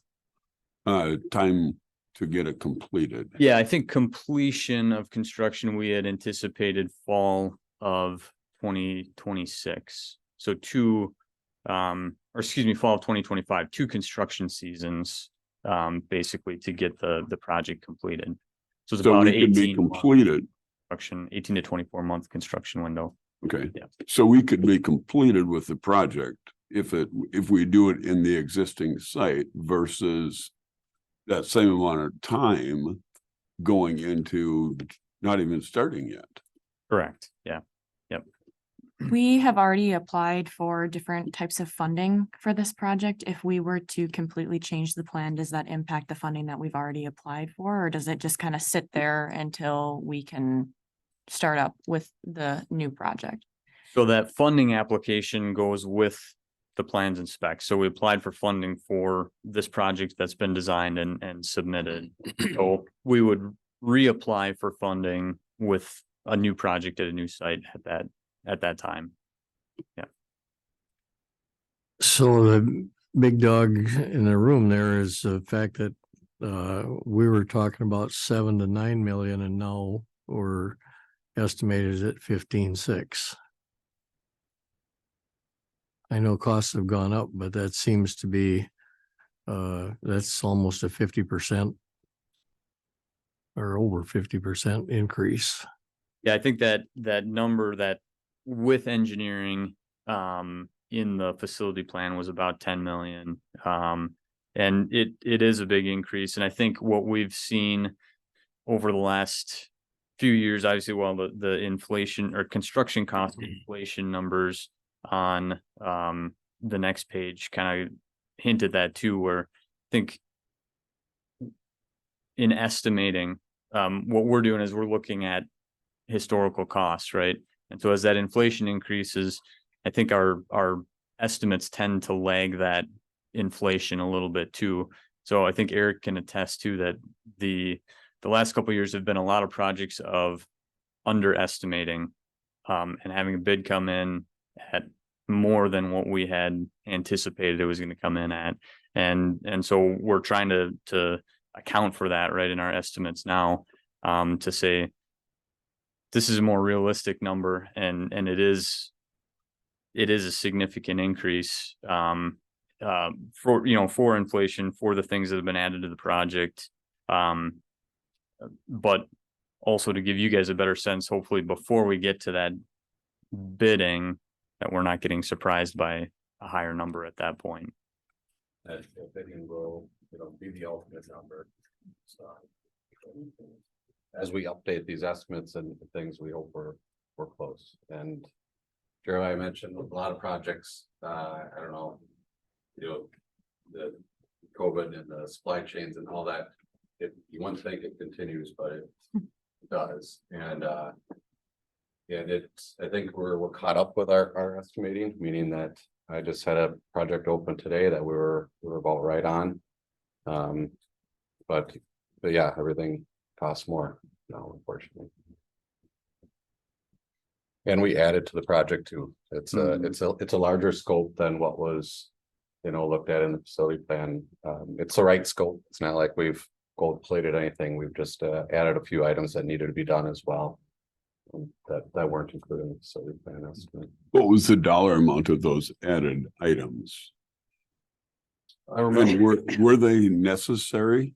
time to get it completed? Yeah, I think completion of construction, we had anticipated fall of 2026. So fall of 2025, 2 construction seasons, basically to get the project completed. So it's So about we could be 18 month completed. construction, 18 to 24 month construction window. Okay, Yeah. so we could be completed with the project if we do it in the existing site versus that same amount of time going into not even starting yet. Correct, yeah. We have already applied for different types of funding for this project. If we were to completely change the plan, does that impact the funding that we've already applied for? Or does it just kind of sit there until we can start up with the new project? So that funding application goes with the plans and specs. So we applied for funding for this project that's been designed and submitted. So we would reapply for funding with a new project at a new site at that time. So the big dog in the room there is the fact that we were talking about 7 to 9 million and now we're estimated at 15.6. I know costs have gone up, but that seems to be that's almost a 50% or over 50% increase. Yeah, I think that number that with engineering in the facility plan was about 10 million. And it is a big increase. And I think what we've seen over the last few years, obviously, well, the inflation or construction cost inflation numbers on the next page kind of hinted that too, where I think in estimating, what we're doing is we're looking at historical costs, right? And so as that inflation increases, I think our estimates tend to lag that inflation a little bit too. So I think Eric can attest to that the last couple of years have been a lot of projects of underestimating and having a bid come in at more than what we had anticipated it was going to come in at. And so we're trying to account for that right in our estimates now, to say this is a more realistic number and it is a significant increase for inflation, for the things that have been added to the project. But also to give you guys a better sense, hopefully before we get to that bidding, that we're not getting surprised by a higher number at that point. That bidding will, be the ultimate number. So as we update these estimates and things, we hope we're close. And Jeremiah mentioned a lot of projects, I don't know, the COVID and the supply chains and all that. You wouldn't think it continues, but it does. And I think we're caught up with our estimating, meaning that I just had a project open today that we were about right on. But yeah, everything costs more now, unfortunately. And we added to the project too. It's a larger scope than what was, looked at in the facility plan. It's the right scope. It's not like we've gold plated anything. We've just added a few items that needed to be done as well. That weren't included in the facility plan estimate. What was the dollar amount of those added items? I remember. And were they necessary?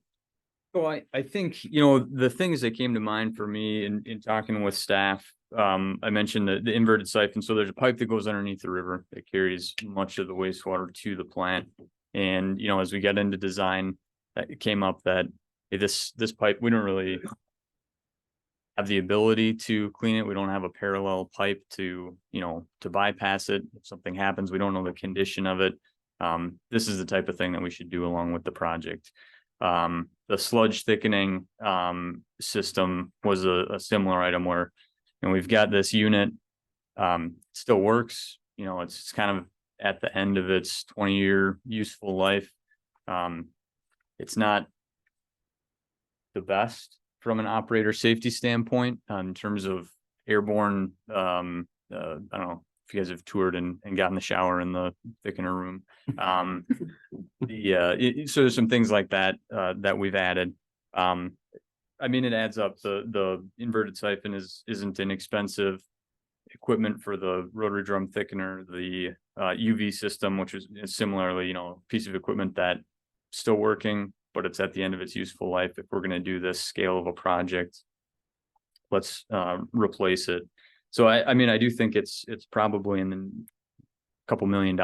So I think, the things that came to mind for me in talking with staff, I mentioned the inverted siphon. So there's a pipe that goes underneath the river that carries much of the wastewater to the plant. And, as we get into design, that came up that this pipe, we don't really have the ability to clean it. We don't have a parallel pipe to bypass it. If something happens, we don't know the condition of it. This is the type of thing that we should do along with the project. The sludge thickening system was a similar item where, we've got this unit, still works, it's kind of at the end of its 20-year useful life. It's not the best from an operator safety standpoint in terms of airborne. I don't know if you guys have toured and got in the shower in the thickener room. So there's some things like that that we've added. It adds up. The inverted siphon isn't inexpensive. Equipment for the rotary drum thickener, the UV system, which is similarly, a piece of equipment that still working, but it's at the end of its useful life. If we're going to do this scale of a project, let's replace it. So I mean, I do think it's probably in the couple $1 million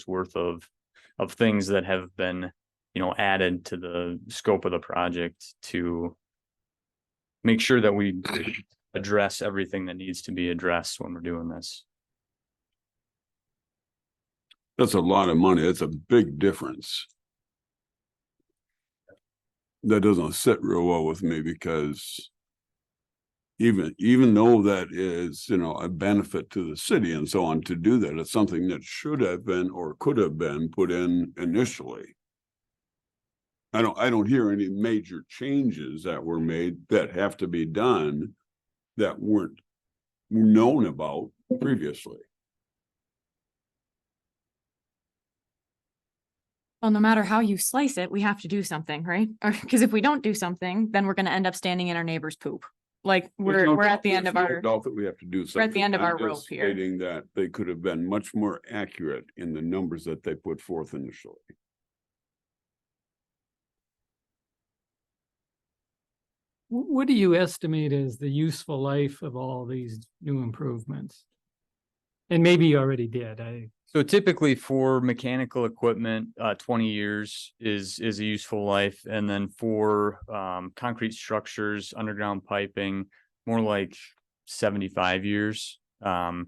worth of things that have been, added to the scope of the project to make sure that we address everything that needs to be addressed when we're doing this. That's a lot of money. That's a big difference. That doesn't sit real well with me because even though that is, a benefit to the city and so on, to do that, it's something that should have been or could have been put in initially. I don't hear any major changes that were made that have to be done that weren't known about previously. Well, no matter how you slice it, we have to do something, right? Or because if we don't do something, then we're gonna end up standing in our neighbor's poop. Like we're at the end of our, Doubt that we have to do something. we're at the end of I'm our just rope here. Stating that they could have been much more accurate in the numbers that they put forth initially. What do you estimate is the useful life of all these new improvements? And maybe you already did. So typically for mechanical equipment, 20 years is a useful life. And then for concrete structures, underground piping, more like 75 years. And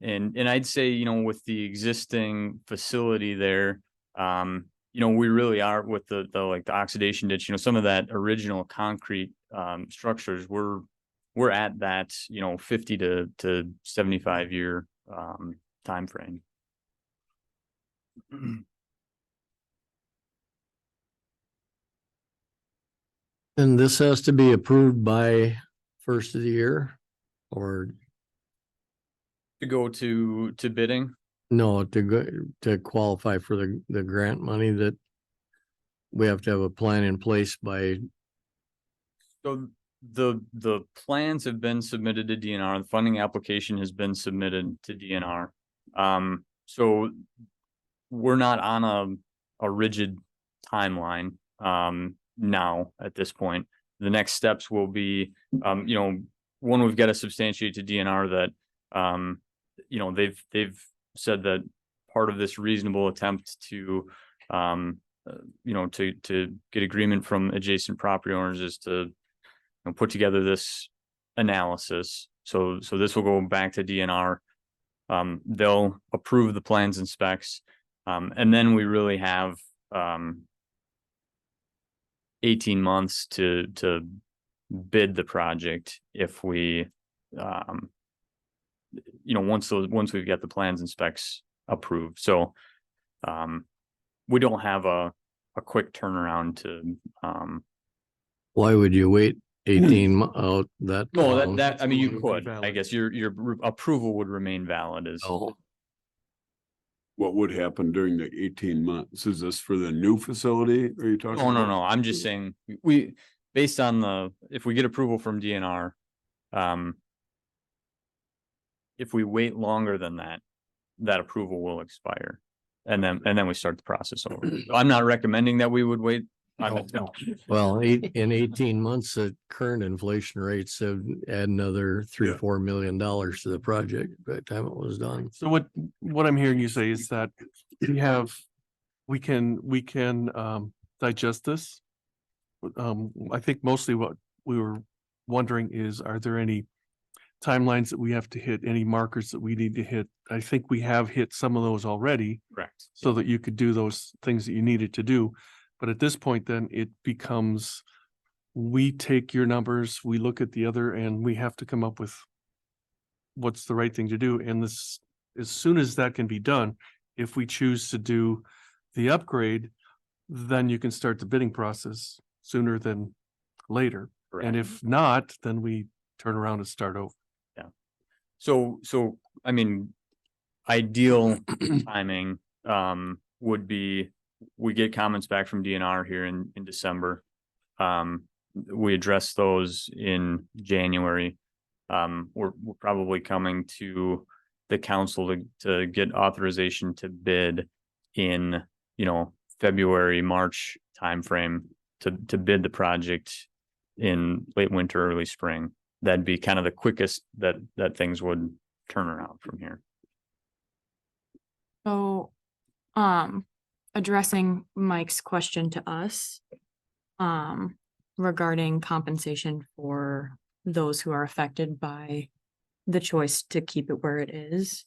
I'd say, with the existing facility there, we really are with the oxidation ditch, some of that original concrete structures, we're at that, 50 to 75 year time frame. And this has to be approved by first of the year or To go to bidding. no, to go, to qualify for the grant money that we have to have a plan in place by, So the plans have been submitted to DNR. The funding application has been submitted to DNR. So we're not on a rigid timeline now at this point. The next steps will be, one, we've got to substantiate to DNR that they've said that part of this reasonable attempt to to get agreement from adjacent property owners is to put together this analysis. So this will go back to DNR. They'll approve the plans and specs. And then we really have 18 months to bid the project if we once we've got the plans and specs approved. So we don't have a quick turnaround to why would you wait 18 out that? no, long? that I mean, you Approval would could, be I valid. guess your approval would remain valid as Oh, What would happen during the 18 months? Is this for the new facility? Are you talking? Oh, no, about? no, I'm just saying, based on if we get approval from DNR, if we wait longer than that approval will expire. And then we start the process over. I'm not recommending that we would wait. No. well, in 18 months, the current inflation rates have add another $3 or $4 million to the project by the time it was done. So what I'm hearing you say is that we can digest this. I think mostly what we were wondering is, are there any timelines that we have to hit, any markers that we need to hit? I think we have hit some of those already, Correct. so that you could do those things that you needed to do. But at this point, then it becomes, we take your numbers, we look at the other, and we have to come up with what's the right thing to do. And this, as soon as that can be done, if we choose to do the upgrade, then you can start the bidding process sooner than later. And if not, then we turn around and start over. So, I mean, ideal timing, would be, we get comments back from DNR here in December. We address those in January. We're probably coming to the council to get authorization to bid in, February, March timeframe to bid the project in late winter, early spring. that'd be kind of the quickest that things would turn around from here. So, addressing Mike's question to us, regarding compensation for those who are affected by the choice to keep it where it is.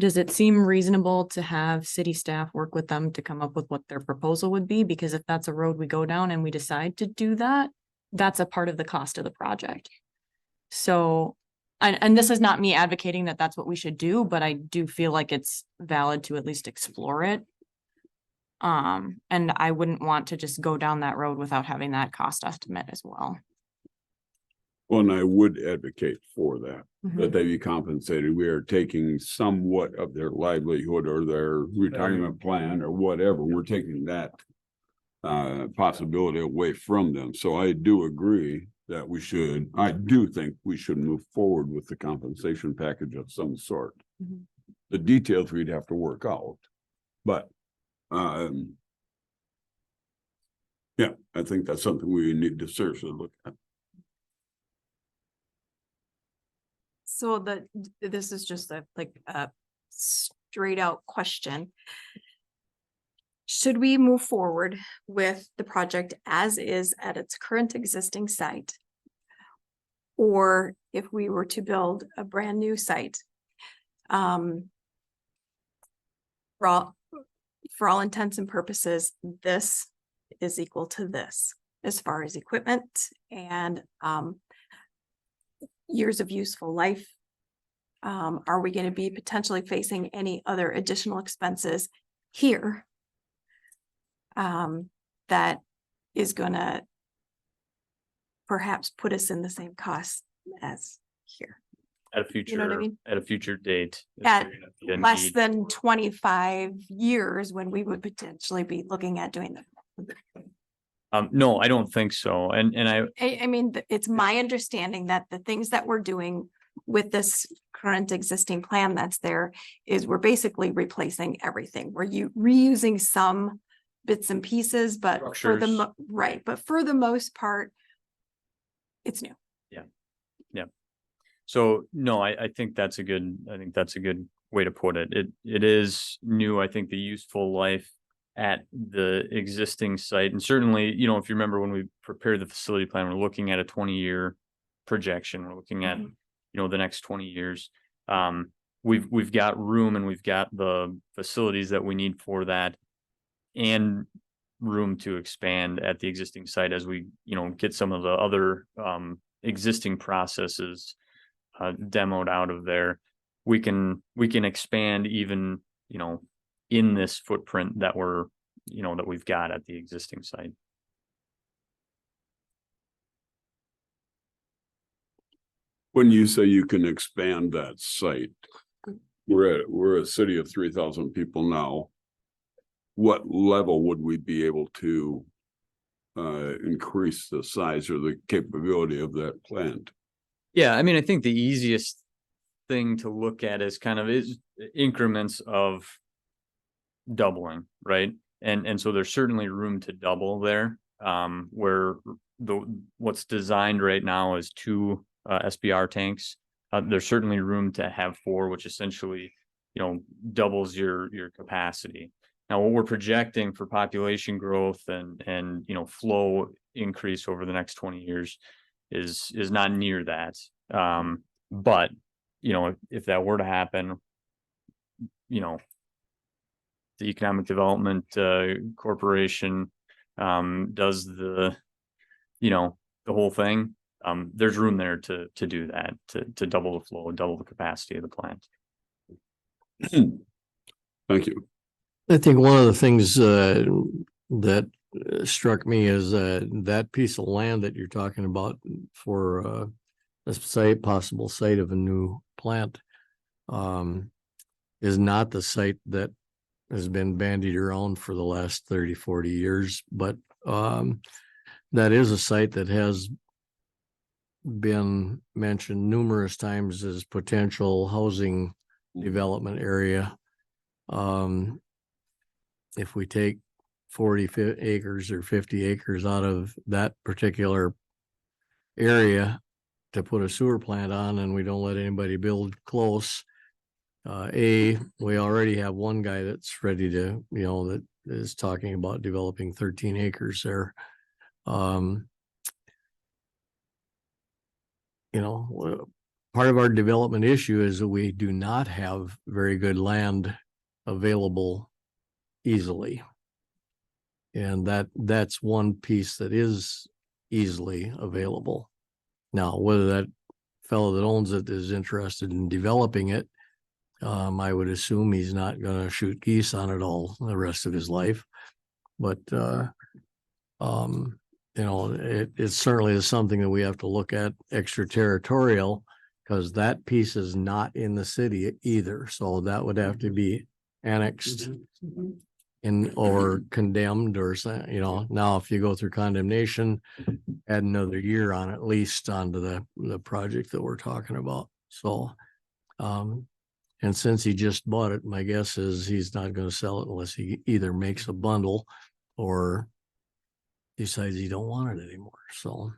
Does it seem reasonable to have city staff work with them to come up with what their proposal would be? Because if that's a road we go down and we decide to do that, that's a part of the cost of the project. So, and this is not me advocating that that's what we should do, but I do feel like it's valid to at least explore it. And I wouldn't want to just go down that road without having that cost estimate as well. Well, and I would advocate for that, Mhm. that they be compensated. We are taking somewhat of their livelihood or their retirement plan or whatever. We're taking that possibility away from them. So I do agree that I do think we should move forward with the compensation package of some sort. Mhm. The details we'd have to work out, but yeah, I think that's something we need to seriously look at. So this is just a straight out question. Should we move forward with the project as is at its current existing site? Or if we were to build a brand new site? For all intents and purposes, this is equal to this as far as equipment and years of useful life. Are we going to be potentially facing any other additional expenses here? That is gonna perhaps put us in the same cost as here. At a You know what I mean? At a future date. if At you're gonna be a less need. than 25 years when we would potentially be looking at doing that. No, I don't think so. And I mean, it's my understanding that the things that we're doing with this current existing plan that's there is we're basically replacing everything. We're reusing some bits and pieces, but for the, Structures. right, but for the most part, it's new. So, no, I think that's a good way to put it. It is new. I think the useful life at the existing site, and certainly, you know, if you remember when we prepared the facility plan, we're looking at a 20-year projection. We're looking at, you know, the next 20 years. We've got room and we've got the facilities that we need for that and room to expand at the existing site as we, you know, get some of the other existing processes demoed out of there. We can expand even, you know, in this footprint that we've got at the existing site. When you say you can expand that site, we're a city of 3,000 people now. What level would we be able to increase the size or the capability of that plant? Yeah, I mean, I think the easiest thing to look at is increments of doubling, right? And so there's certainly room to double there. Where what's designed right now is 2 SBR tanks. There's certainly room to have 4, which essentially, you know, doubles your capacity. Now, what we're projecting for population growth and you know, flow increase over the next 20 years is not near that. But, you know, if that were to happen, you know, the Economic Development Corporation does the whole thing. There's room there to do that, to double the flow, double the capacity of the plant. Thank you. I think one of the things that struck me is that piece of land that you're talking about for a possible site of a new plant is not the site that has been bandied around for the last 30, 40 years, but that is a site that has been mentioned numerous times as potential housing development area. If we take 40 acres or 50 acres out of that particular area, to put a sewer plant on and we don't let anybody build close. We already have one guy that's ready to, that is talking about developing 13 acres there. Part of our development issue is that we do not have very good land available easily. And that's one piece that is easily available. Now, whether that fellow that owns it is interested in developing it, I would assume he's not gonna shoot geese on it all the rest of his life. But it certainly is something that we have to look at extraterritorial, because that piece is not in the city either. So that would have to be annexed in or condemned or, now if you go through condemnation, add another year on at least onto the project that we're talking about. So, and since he just bought it, my guess is he's not going to sell it unless he either makes a bundle or decides he don't want it anymore. So.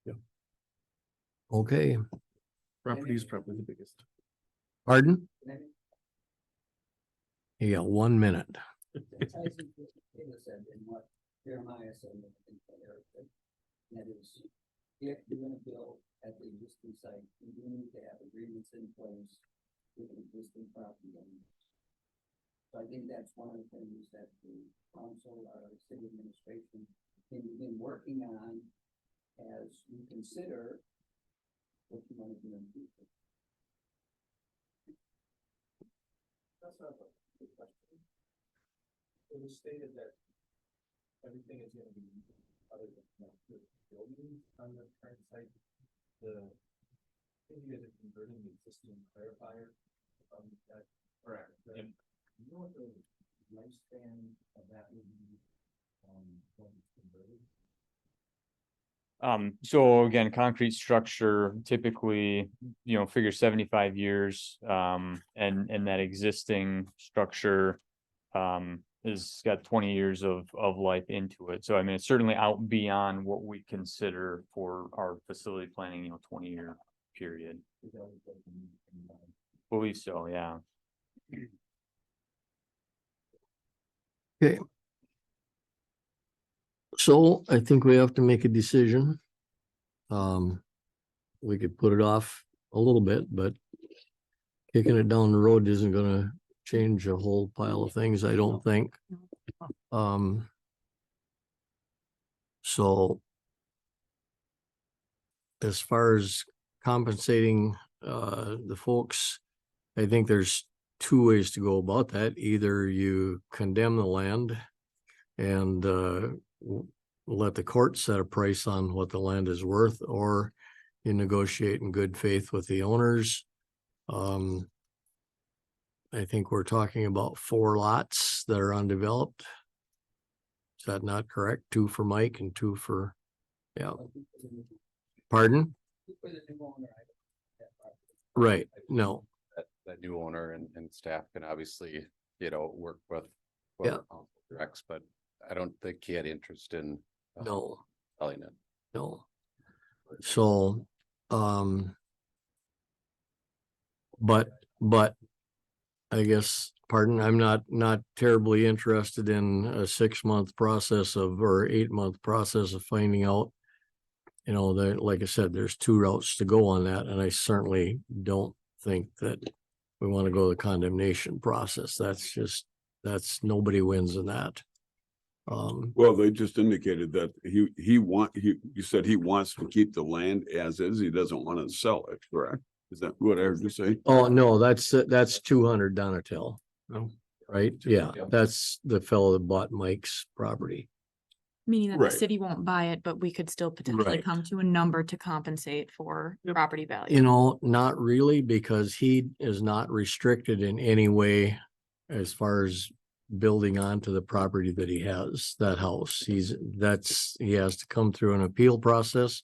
Yeah. Okay. Property is probably the biggest. Pardon? You got 1 minute. That is, if you're gonna build at the existing site, you do need to have agreements in place with the existing property owners. So I think that's one of the things that the council or city administration can begin working on as you consider what you want to do in the future. That's not a good question. It was stated that everything is gonna be other than the building on the current site. The thing you guys are converting the existing clarifier that correct. You know what the lifespan of that would be when it's converted? So again, concrete structure typically, figure 75 years, and that existing structure, has got 20 years of life into it. So I mean, it's certainly out beyond what we consider for our facility planning, 20-year period. Believe so, yeah. Okay. So I think we have to make a decision. We could put it off a little bit, but kicking it down the road isn't gonna change a whole pile of things, I don't think. So as far as compensating the folks, I think there's two ways to go about that. Either you condemn the land and let the court set a price on what the land is worth, or you negotiate in good faith with the owners. I think we're talking about 4 lots that are undeveloped. Is that not correct? 2 for Mike and 2 for, yeah. Pardon? Right, no. That new owner and staff can obviously, work with. Yeah. Directs, but I don't think he had interest in. No. Selling it. No. So, but I guess, pardon, I'm not terribly interested in a 6-month process or 8-month process of finding out, that, like I said, there's 2 routes to go on that. And I certainly don't think that we want to go the condemnation process. That's nobody wins in that. Well, they just indicated that you said he wants to keep the land as is. He doesn't want to sell it, correct? Is that what I heard you say? Oh, no, that's 200 Donatel, right? Yeah, that's the fellow that bought Mike's property. Meaning that Right. the city won't buy it, but we could still potentially Right. come to a number to compensate for property value. Not really, because he is not restricted in any way as far as building onto the property that he has, that house. He has to come through an appeal process,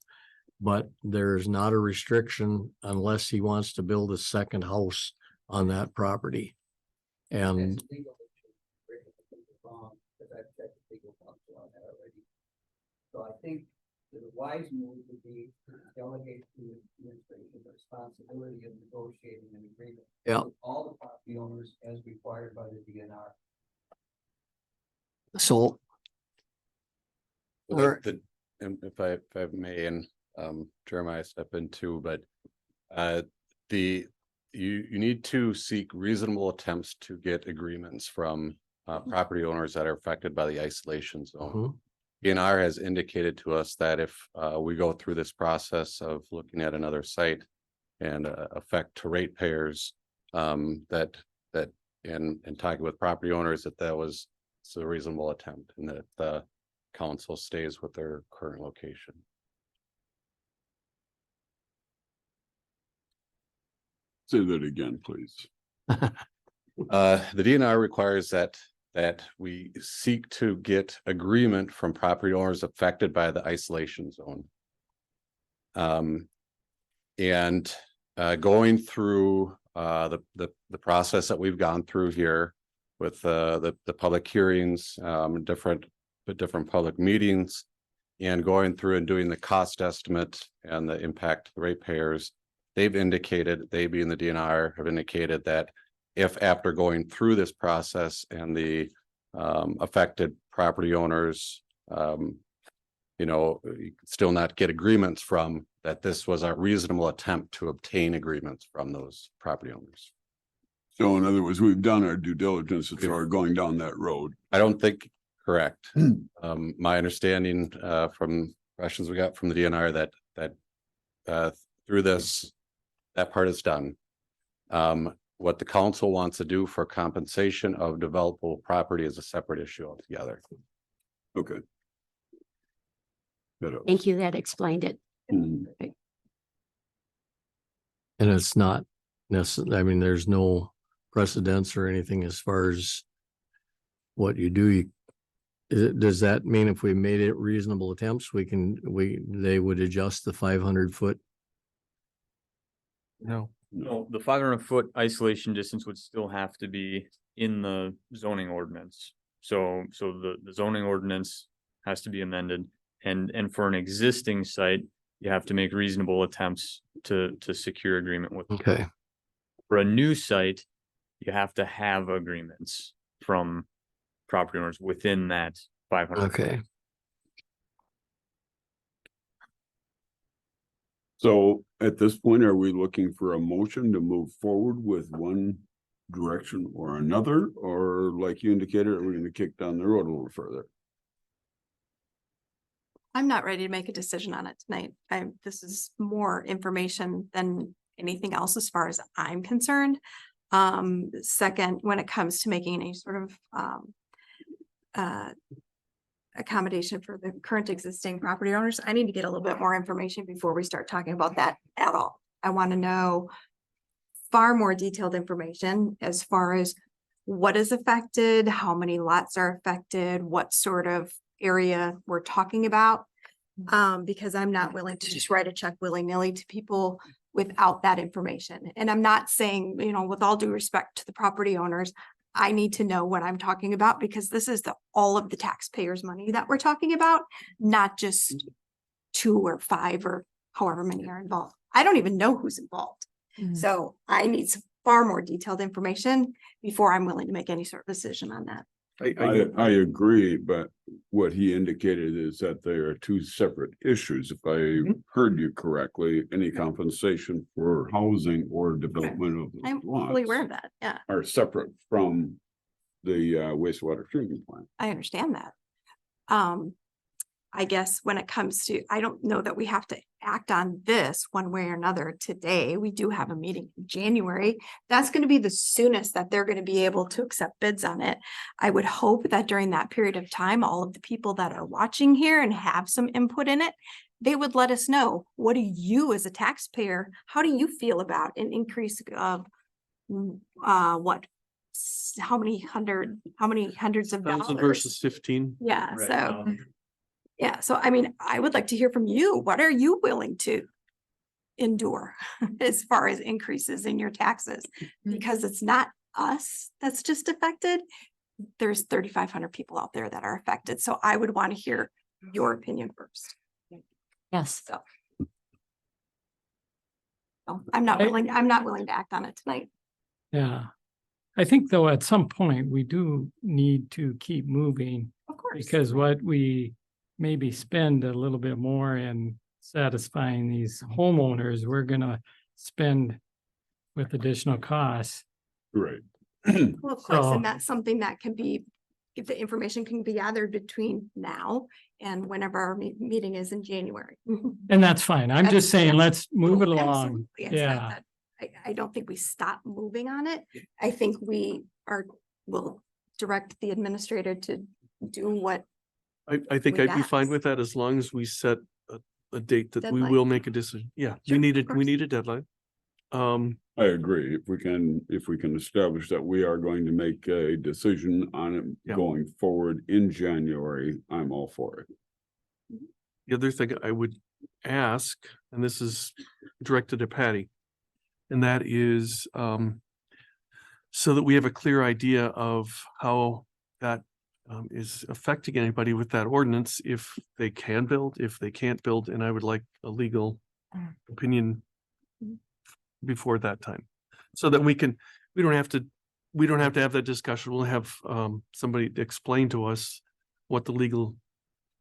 but there's not a restriction unless he wants to build a second house on that property. And So I think wise move would be to delegate to the administration the responsibility of negotiating an agreement. Yeah. with all the property owners as required by the DNR. So, Well, Or- and if I may, and Jeremiah step in too, but you need to seek reasonable attempts to get agreements from property owners that are affected by the isolation zone. mhm, DNR has indicated to us that if we go through this process of looking at another site and affect to ratepayers, that and talking with property owners, that was a reasonable attempt, and that the council stays with their current location. Say that again, please. The DNR requires that we seek to get agreement from property owners affected by the isolation zone. And going through the process that we've gone through here with the public hearings, different public meetings, and going through and doing the cost estimate and the impact to the ratepayers, they've indicated, they being the DNR, have indicated that if after going through this process and the affected property owners, still not get agreements from, that this was a reasonable attempt to obtain agreements from those property owners. So in other words, we've done our due diligence as far as going down that road. I don't think correct. My understanding from questions we got from the DNR that through this, that part is done. What the council wants to do for compensation of developable property is a separate issue altogether. Okay. Thank you. That explained it. Mhm. and it's not necessarily, I mean, there's no precedence or anything as far as what you do. Does that mean if we made it reasonable attempts, they would adjust the 500-foot? No, the 500-foot isolation distance would still have to be in the zoning ordinance. So the zoning ordinance has to be amended, and for an existing site, you have to make reasonable attempts to secure agreement with. Okay, For a new site, you have to have agreements from property owners within that 500. okay. So at this point, are we looking for a motion to move forward with one direction or another? Or like you indicated, are we going to kick down the road a little further? I'm not ready to make a decision on it tonight. This is more information than anything else as far as I'm concerned. Second, when it comes to making any sort of accommodation for the current existing property owners, I need to get a little bit more information before we start talking about that at all. I want to know far more detailed information as far as what is affected, how many lots are affected, what sort of area we're talking about. Because I'm not willing to just write a check willy-nilly to people without that information. And I'm not saying, with all due respect to the property owners, I need to know what I'm talking about, because this is all of the taxpayers' money that we're talking about, not just 2 or 5 or however many are involved. I don't even know who's involved. So I need some far more detailed information before I'm willing to make any sort of decision on that. I agree, but what he indicated is that there are 2 separate issues. If I heard you correctly, any compensation for housing or development of I'm lots fully aware of that. Yeah, are separate from the wastewater treatment plant. I understand that. I guess when it comes to, I don't know that we have to act on this one way or another today. We do have a meeting in January. That's going to be the soonest that they're going to be able to accept bids on it. I would hope that during that period of time, all of the people that are watching here and have some input in it, they would let us know, what do you as a taxpayer, how do you feel about an increase of how many hundreds of dollars versus 15. Yeah, right so now. yeah, so I mean, I would like to hear from you. What are you willing to endure as far as increases in your taxes? Because it's not us that's just affected. There's 3,500 people out there that are affected. So I would want to hear your opinion first. Yes. So. I'm not willing to act on it tonight. Yeah. I think though, at some point, we do need to keep moving Of course. because what we maybe spend a little bit more in satisfying these homeowners, we're gonna spend with additional costs. Right. Well, of course, So- and that's something that can be, if the information can be gathered between now and whenever our meeting is in January. And that's fine. I'm That's- just saying, yeah. let's move it along. Absolutely. It's not Yeah. that- I don't think we stop moving on it. I think will direct the administrator to do what, I think with I'd be fine that. with that as long as we set a date that we Deadline. will make a decision. Yeah, Sure, we of course. need a deadline. I agree. If we can establish that we are going to make a decision on it Yeah. going forward in January, I'm all for it. The other thing I would ask, and this is directed at Patty, and that is, so that we have a clear idea of how that is affecting anybody with that ordinance, if they can build, if they can't build, and I would like a legal opinion before that time. So that we don't have to have that discussion. We'll have somebody explain to us what the legal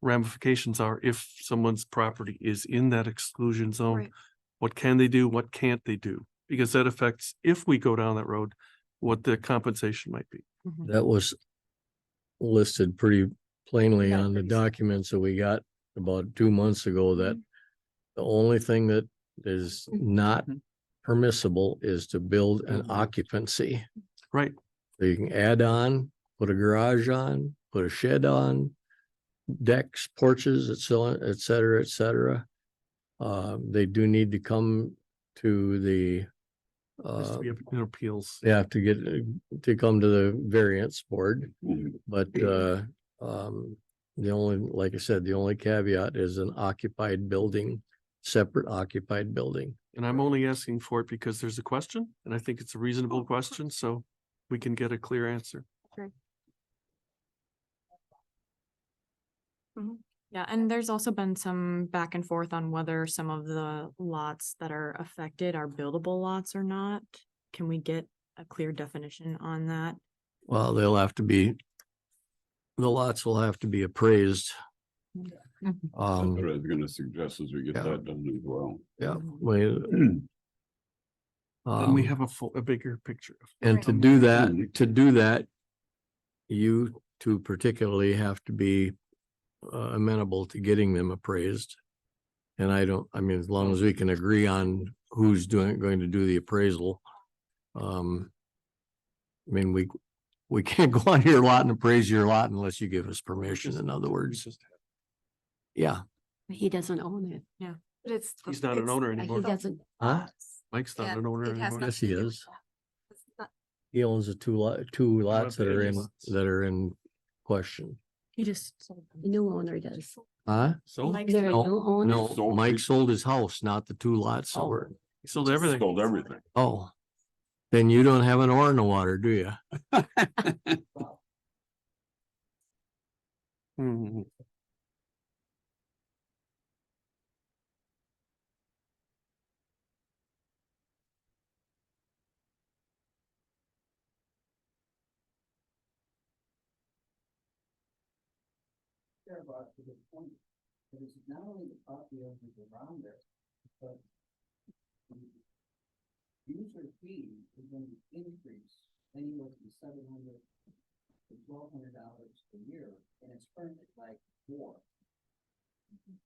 ramifications are if someone's property is in that exclusion zone. Right. What can they do? What can't they do? Because that affects, if we go down that road, what the compensation might be. That was listed pretty plainly Yeah, on the pretty documents that we got about 2 months ago, that the only thing that is not permissible is to build an occupancy. Right. So you can add on, put a garage on, put a shed on, decks, porches, et cetera, et cetera. They do need to come to the Has to be up in appeals. they have to get to come to the variance board, Mhm. but the only, like I said, the only caveat is an occupied building, separate occupied building. And I'm only asking for it because there's a question, and I think it's a Oh, reasonable question, so we can get a clear answer. Yeah, and there's also been some back and forth on whether some of the lots that are affected are buildable lots or not. Can we get a clear definition on that? Well, the lots will have to be appraised. That's what I was gonna suggest as we get yeah. that done as well. Yeah. Then we Um, have a bigger picture. And to do that, you two particularly have to be amenable to getting them appraised. And I mean, as long as we can agree on who's going to do the appraisal. I mean, we can't go on your lot and appraise your lot unless you give us permission, in other words. Yeah. He doesn't own it. but it's. He's not an owner He anymore. doesn't. Huh? Mike's not Yeah, an owner it has anymore. not- Yes, he is. It's not- He owns the two lots that are abandoned lots. in question. He just, the new owner does. Huh? So There are No, no owners. No, Sold Mike it. sold his house, not the two lots that were. he sold everything. Sold everything. Oh, then you don't have an oar in the water, do you? Hmm. Care about to the point, it is not only the property owners around there, but the user fee is going to increase anywhere from $700 to $1,200 a year, and it's currently like $4.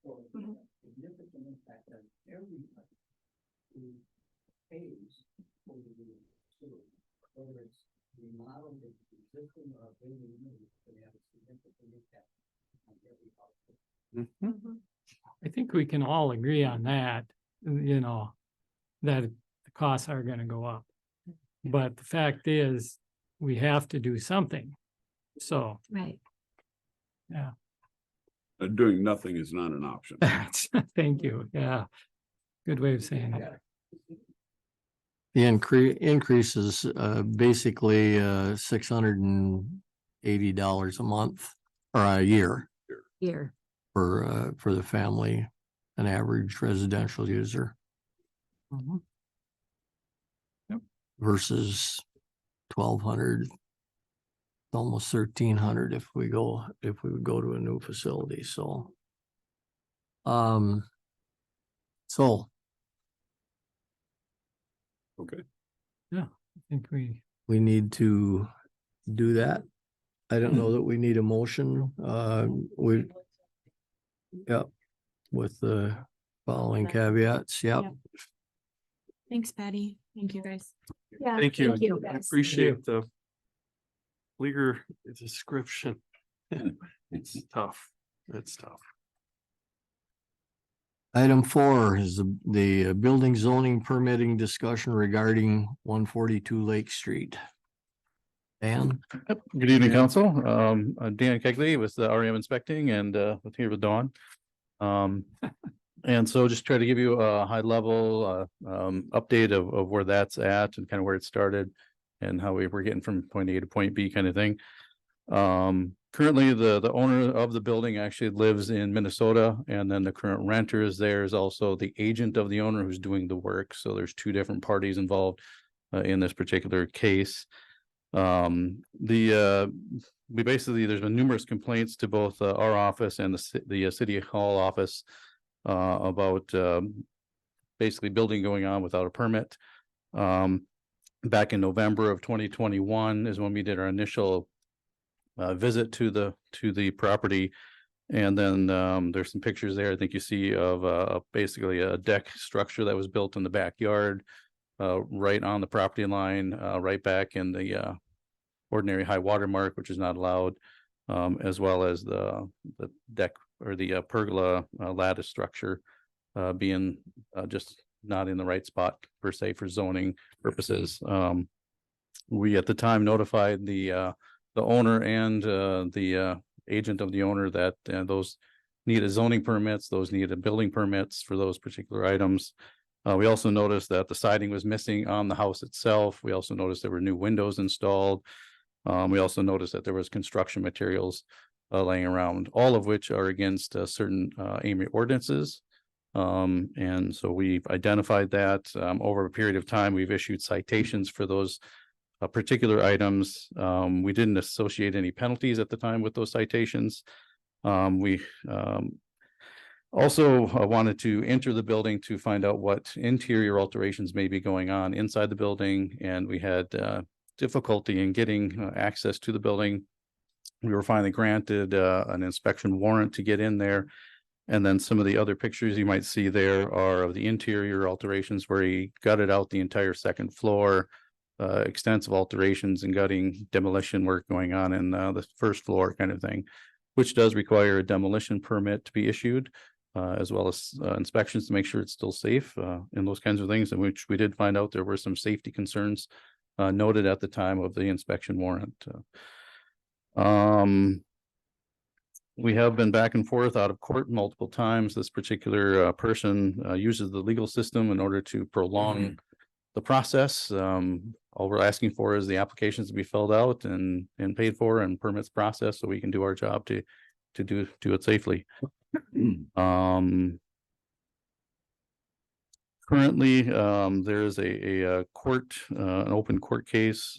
So it's a significant impact on everybody who pays for the sewer, whether it's remodeled, existing, or building new, it's going to have a significant impact on every household. I think we can all agree on that, that the costs are gonna go up. But the fact is, we have to do something. So, Right. yeah, Doing nothing is not an option. thank you. Yeah. Good way of saying it. The increases basically $680 a month or a year Here. for the family. an average residential user Mhm. versus 1,200, almost 1,300 if we would go to a new facility, so. So Okay. I think we need to do that. I don't know that we need a motion, yep, with the following caveats, yep. Yep. Thanks, Patty. Thank you, guys. Yeah, Thank you. I guys. appreciate the clear description. It's tough. It's tough. Item 4 is the building zoning permitting discussion regarding 142 Lake Street. Dan? Good evening, council. I'm Dan Kegley with the REM Inspecting and with here with Dawn. And so just try to give you a high level update of where that's at and kind of where it started and how we were getting from point A to point B kind of thing. Currently, the owner of the building actually lives in Minnesota, and then the current renter is there is also the agent of the owner who's doing the work. So there's two different parties involved in this particular case. We basically, there's been numerous complaints to both our office and the city hall office about basically building going on without a permit. Back in November of 2021 is when we did our initial visit to the property. And then there's some pictures there I think you see of basically a deck structure that was built in the backyard, right on the property line, right back in the ordinary high water mark, which is not allowed, as well as the deck or the pergola lattice structure being just not in the right spot per se for zoning purposes. We at the time notified the owner and the agent of the owner that those needed zoning permits, those needed building permits for those particular items. We also noticed that the siding was missing on the house itself. We also noticed there were new windows installed. We also noticed that there was construction materials laying around, all of which are against certain Amory ordinances. And so we've identified that over a period of time. We've issued citations for those particular items. We didn't associate any penalties at the time with those citations. We also wanted to enter the building to find out what interior alterations may be going on inside the building, and we had difficulty in getting access to the building. We were finally granted an inspection warrant to get in there. And then some of the other pictures you might see there are of the interior alterations where he gutted out the entire second floor, extensive alterations and gutting, demolition work going on in the first floor kind of thing, which does require a demolition permit to be issued, as well as inspections to make sure it's still safe and those kinds of things, in which we did find out there were some safety concerns noted at the time of the inspection warrant. We have been back and forth out of court multiple times. This particular person uses the legal system in order to prolong the process. All we're asking for is the applications to be filled out and paid for and permits processed so we can do our job to do it safely. Currently, there is a court, an open court case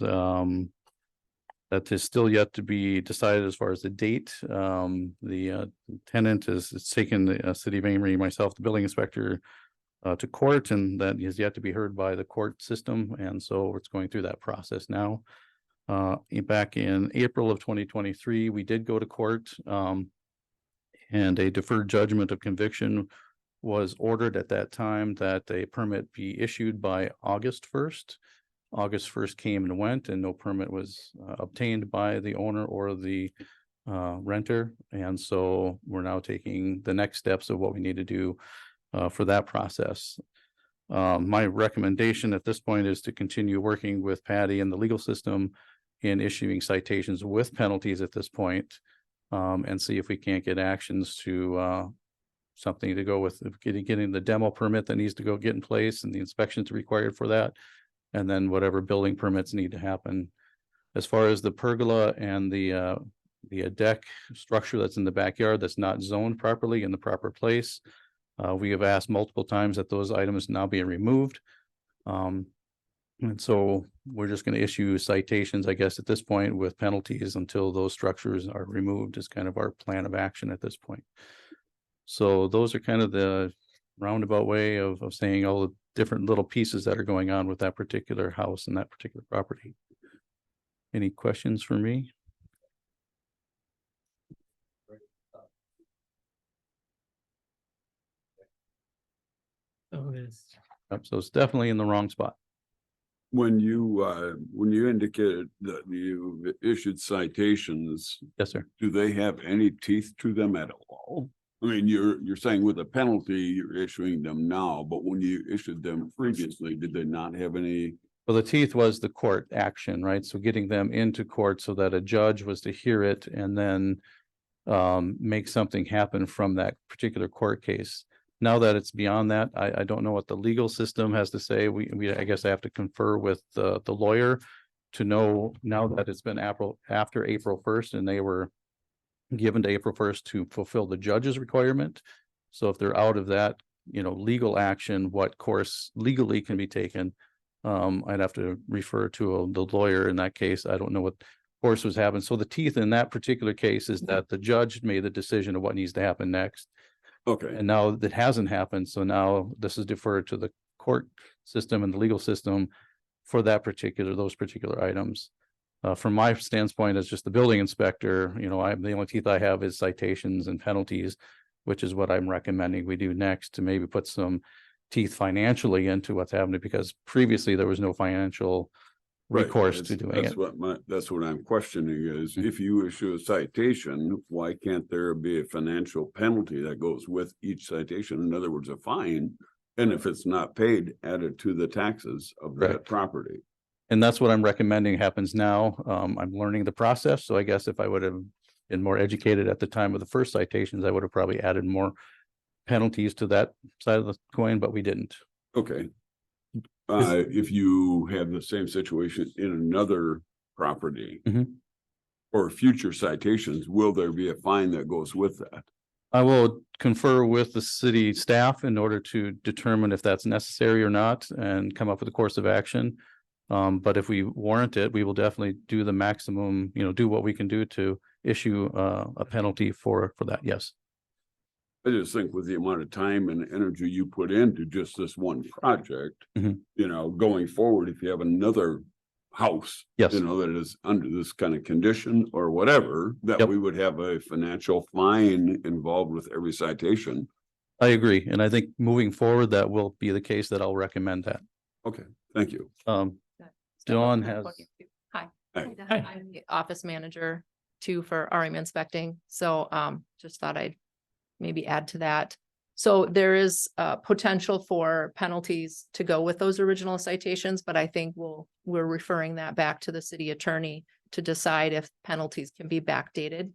that is still yet to be decided as far as the date. The tenant is taken the city of Amory, myself, the building inspector, to court, and that is yet to be heard by the court system. And so it's going through that process now. Back in April of 2023, we did go to court, and a deferred judgment of conviction was ordered at that time that a permit be issued by August 1st. August 1st came and went, and no permit was obtained by the owner or the renter. And so we're now taking the next steps of what we need to do for that process. My recommendation at this point is to continue working with Patty and the legal system in issuing citations with penalties at this point, and see if we can't get actions to something to go with getting the demo permit that needs to go get in place and the inspections required for that. And then whatever building permits need to happen. As far as the pergola and the deck structure that's in the backyard that's not zoned properly in the proper place, We have asked multiple times that those items now be removed. And so we're just gonna issue citations, I guess, at this point with penalties until those structures are removed is kind of our plan of action at this point. So those are kind of the roundabout way of saying all the different little pieces that are going on with that particular house and that particular property. Any questions for me? So it's, So it's definitely in the wrong spot. When you indicated that you issued citations, Yes, sir. do they have any teeth to them at all? I mean, you're saying with a penalty, you're issuing them now, but when you issued them previously, did they not have any? Well, the teeth was the court action, right? So getting them into court so that a judge was to hear it and then make something happen from that particular court case. Now that it's beyond that, I don't know what the legal system has to say. I guess I have to confer with the lawyer to know now that it's been after April 1st and they were given to April 1st to fulfill the judge's requirement. So if they're out of that, legal action, what course legally can be taken? I'd have to refer to the lawyer in that case. I don't know what course was happening. So the teeth in that particular case is that the judge made the decision of what needs to happen next. Okay. And now that hasn't happened. So now this is deferred to the court system and the legal system for those particular items. From my standpoint as just the building inspector, the only teeth I have is citations and penalties, which is what I'm recommending we do next to maybe put some teeth financially into what's happening, because previously there was no financial recourse to doing it. That's what I'm questioning is if you issue a citation, why can't there be a financial penalty that goes with each citation? In other words, a fine, and if it's not paid, added to the taxes of that property. And that's what I'm recommending happens now. I'm learning the process. So I guess if I would have been more educated at the time of the first citations, I would have probably added more penalties to that side of the coin, but we didn't. Okay. If you have the same situation in another property or future citations, will there be a fine that goes with that? I will confer with the city staff in order to determine if that's necessary or not and come up with a course of action. But if we warrant it, we will definitely do the maximum, do what we can do to issue a penalty for that. Yes. I just think with the amount of time and energy you put into just this one project, going forward, if you have another house, yes, that is under this kind of condition or whatever, that we would have a financial fine involved with every citation. I agree. And I think moving forward, that will be the case that I'll recommend that. Okay, thank you. Dawn has. Hi. Hi. I'm the office manager too for RM Inspecting. So just thought I'd maybe add to that. So there is potential for penalties to go with those original citations, but I think we're referring that back to the city attorney to decide if penalties can be backdated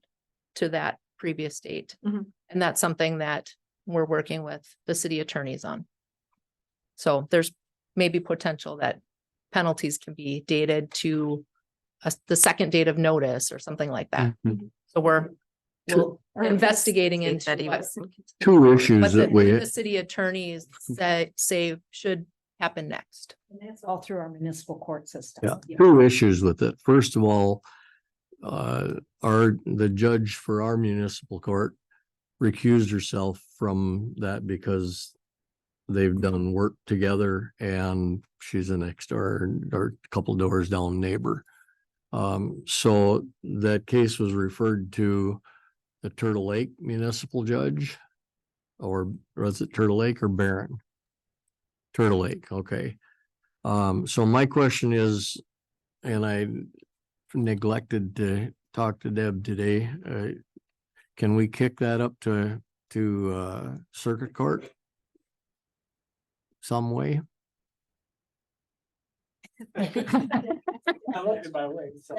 to that previous date. And that's something that we're working with the city attorneys on. So there's maybe potential that penalties can be dated to the second date of notice or something like that. So we're investigating into what two issues what that we. the city attorneys say should happen next. And that's all through our municipal court system. Yeah, two issues with it. First of all, the judge for our municipal court recused herself from that because they've done work together and she's a next door or a couple doors down neighbor. So that case was referred to the Turtle Lake municipal judge, or was it Turtle Lake or Barron? Turtle Lake, okay. So my question is, and I neglected to talk to Deb today, can we kick that up to circuit court some way? I looked at my legs.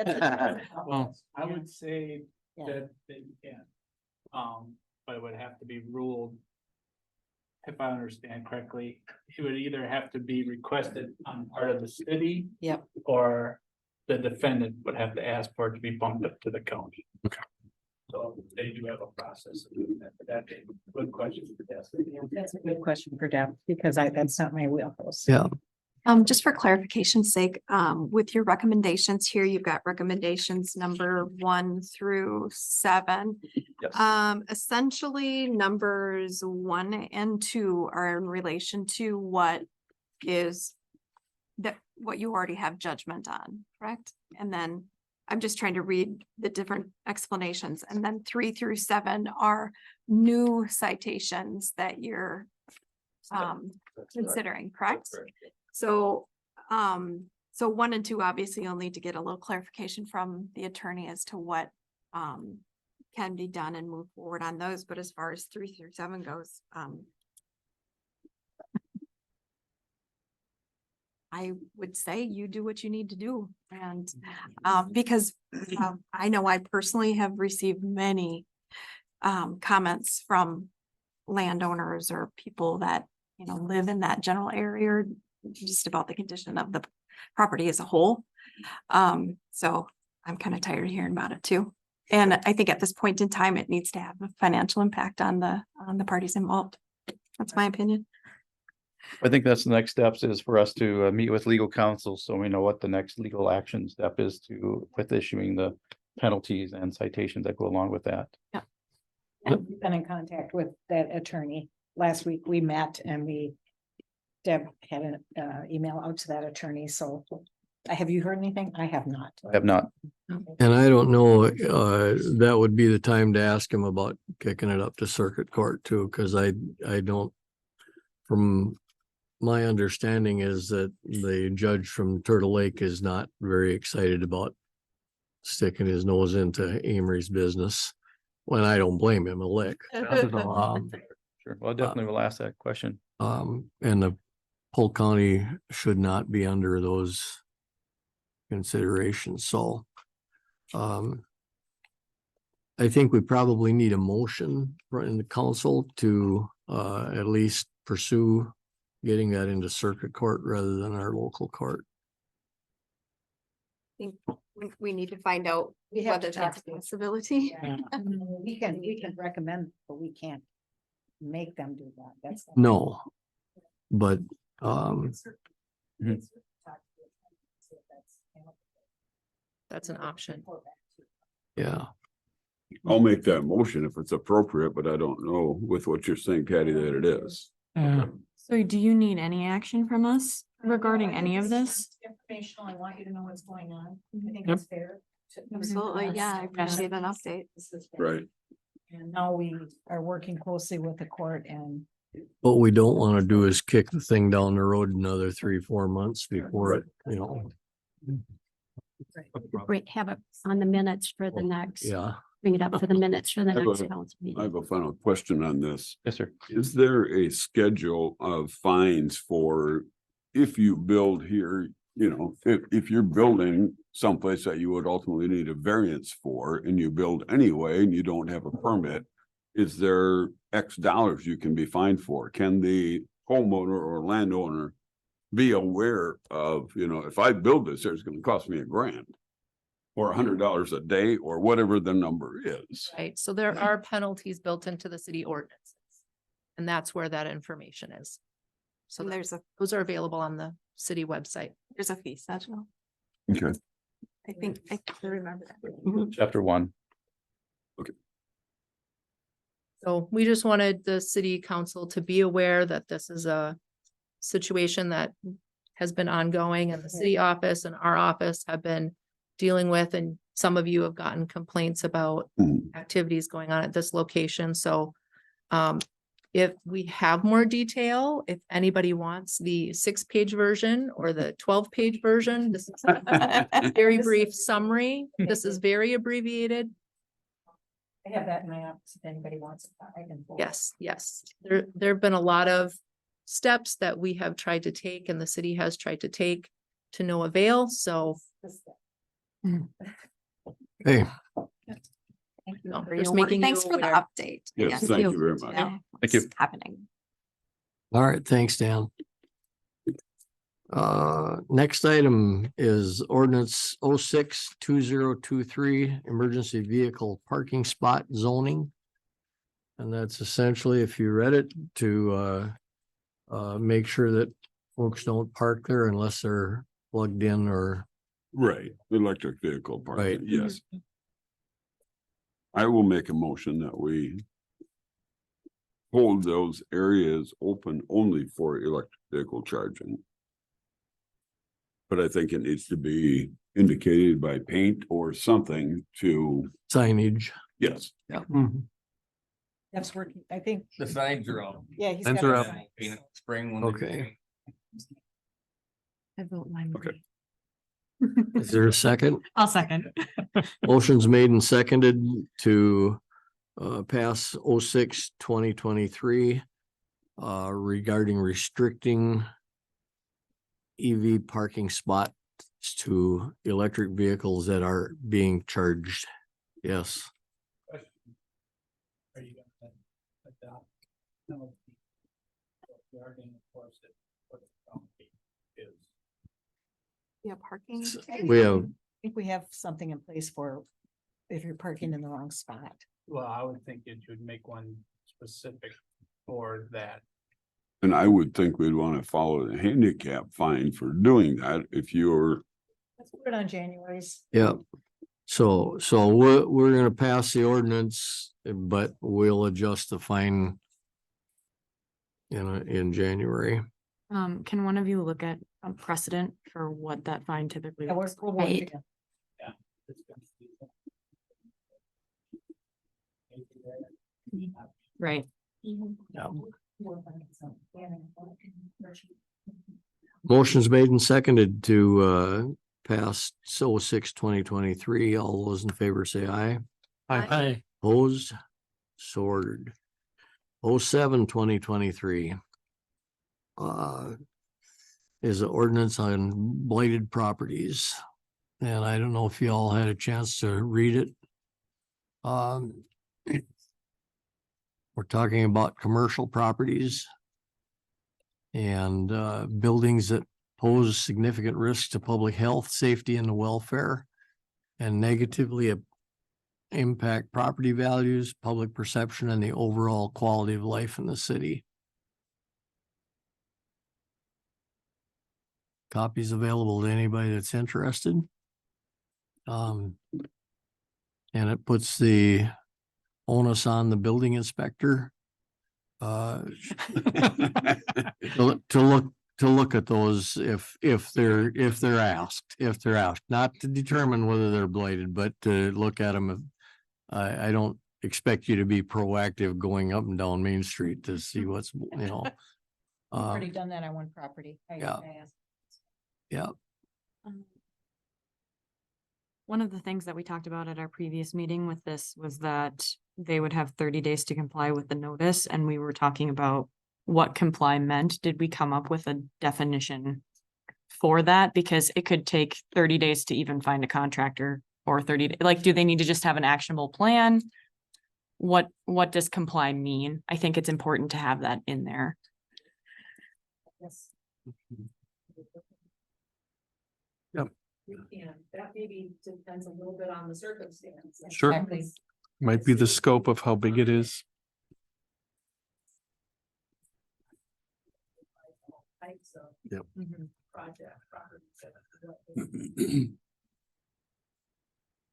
Well, I would say that you can. But it would have to be ruled. If I understand correctly, it would either have to be requested on part of the city. Yep. Or the defendant would have to ask for it to be bumped up to the county. Okay. So they do do have a process. of doing that, but that's a good question for Deb. That's a good question for Deb, because that's not my wheelhouse. Yeah, Just for clarification's sake, with your recommendations here, you've got recommendations number 1 through 7. Yes. Essentially, numbers 1 and 2 are in relation to what you already have judgment on, correct? And then I'm just trying to read the different explanations, and then 3 through 7 are new citations that you're considering, correct? So, 1 and 2, obviously you'll need to get a little clarification from the attorney as to what, can be done and move forward on those. But as far as 3 through 7 goes, I would say you do what you need to do. And, because, I know I personally have received many, comments from landowners or people that, live in that general area, or just about the condition of the property as a whole. So I'm kind of tired of hearing about it too. And I think at this point in time, it needs to have a financial impact on the parties involved. That's my opinion. I think that's the next steps is for us to meet with legal counsel, so we know what the next legal action step is with issuing the penalties and citations that go along with that. Yeah. And we've been in contact with that attorney. Last week we met and Deb had an email out to that attorney, so have you heard anything? I have not. I have not. and I don't know, that would be the time to ask him about kicking it up to circuit court too, because I don't, from my understanding is that the judge from Turtle Lake is not very excited about sticking his nose into Amory's business, when I don't blame him a lick. Sure. Well, I definitely will ask that question. And the Polk County should not be under those considerations, so. I think we probably need a motion in the council to at least pursue getting that into circuit court rather than our local court. I think we need to find out We have whether to that's talk a to- possibility. Yeah. We can recommend, but we can't make them do that. That's. No, but That's an option. yeah, I'll make that motion if it's appropriate, but I don't know with what you're saying, Patty, that it is. So do you need any action from us regarding any of this? Informational, I want you to know what's going on. I think Yep. it's fair. Absolutely, yeah, I appreciate an update. Right. And now we are working closely with the court and what we don't want to do is kick the thing down the road another 3-4 months before it, Have it on the minutes for the next, yeah. bring it up for the minutes for the I have next a- council I meeting. have a final question on this. Yes, sir. Is there a schedule of fines for if you build here, if you're building someplace that you would ultimately need a variance for and you build anyway and you don't have a permit, is there X dollars you can be fined for? Can the homeowner or landowner be aware of, if I build this, it's gonna cost me $1,000 or $100 a day or whatever the number is? Right, so there are penalties built into the city ordinances. And that's where that information is. So And those are available on the city website. there's a fee schedule. Okay. I think I remember that. Chapter 1. So we just wanted the city council to be aware that this is a situation that has been ongoing and the city office and our office have been dealing with, and some of you have gotten complaints about activities going on at this location. So if we have more detail, if anybody wants the 6-page version or the 12-page version, this is a very brief summary. This is very abbreviated. I have that in my office if anybody wants it. I can. forward it. Yes. There have been a lot of steps that we have tried to take and the city has tried to take to no avail. So Hey, Thank you No, for just your work. making you Thanks for the aware. update. Yes, thank you very much. Thank you. What's happening. all right, thanks, Dan. Next item is ordinance 06-2023 emergency vehicle parking spot zoning. And that's essentially, if you read it, to make sure that folks don't park there unless they're plugged in or. Right, electric vehicle part, Right. yes. I will make a motion that we hold those areas open only for electric vehicle charging. But I think it needs to be indicated by paint or something to, Signage. yes. Yeah. That's working, I think. The signs are up. Yeah, he's Signs got are a up. sign, Paint it so- spring when they do Okay. I vote mine. Okay. Is there a second? I'll second. Motion's made and seconded to pass 06-2023 regarding restricting EV parking spots to electric vehicles that are being charged. Yes. Are you gonna adopt? No. We are gonna enforce it. What the penalty is. Yeah, parking. We have, I think we have something in place for if you're parking in the wrong spot. Well, I would think it should make one specific for that. And I would think we'd want to follow the handicap fine for doing that if you're, Let's put it on January's. yeah. So we're gonna pass the ordinance, but we'll adjust the fine in January. Can one of you look at a precedent for what that fine typically Yeah, looks we'll work like? together. Yeah. It's gonna be- Right. Yeah. Motion's made and seconded to pass 06-2023. All those in favor say aye. Aye. Opposed? So ordered. 07-2023 is an ordinance on blighted properties. And I don't know if you all had a chance to read it. We're talking about commercial properties and buildings that pose significant risks to public health, safety, and the welfare, and negatively impact property values, public perception, and the overall quality of life in the city. Copies available to anybody that's interested. And it puts the onus on the building inspector to look at those if they're asked, not to determine whether they're blighted, but to look at them. I don't expect you to be proactive going up and down Main Street to see what's, We've already done that on one property. yeah. Yeah. One of the things that we talked about at our previous meeting with this was that they would have 30 days to comply with the notice, and we were talking about what comply meant. Did we come up with a definition for that? Because it could take 30 days to even find a contractor, or 30, like, do they need to just have an actionable plan? What does comply mean? I think it's important to have that in there. Yes. Yep. We can, that maybe depends a little bit on the circumstance. Sure. Exactly. Might be the scope of how big it is. Types of Yep. project, properties that-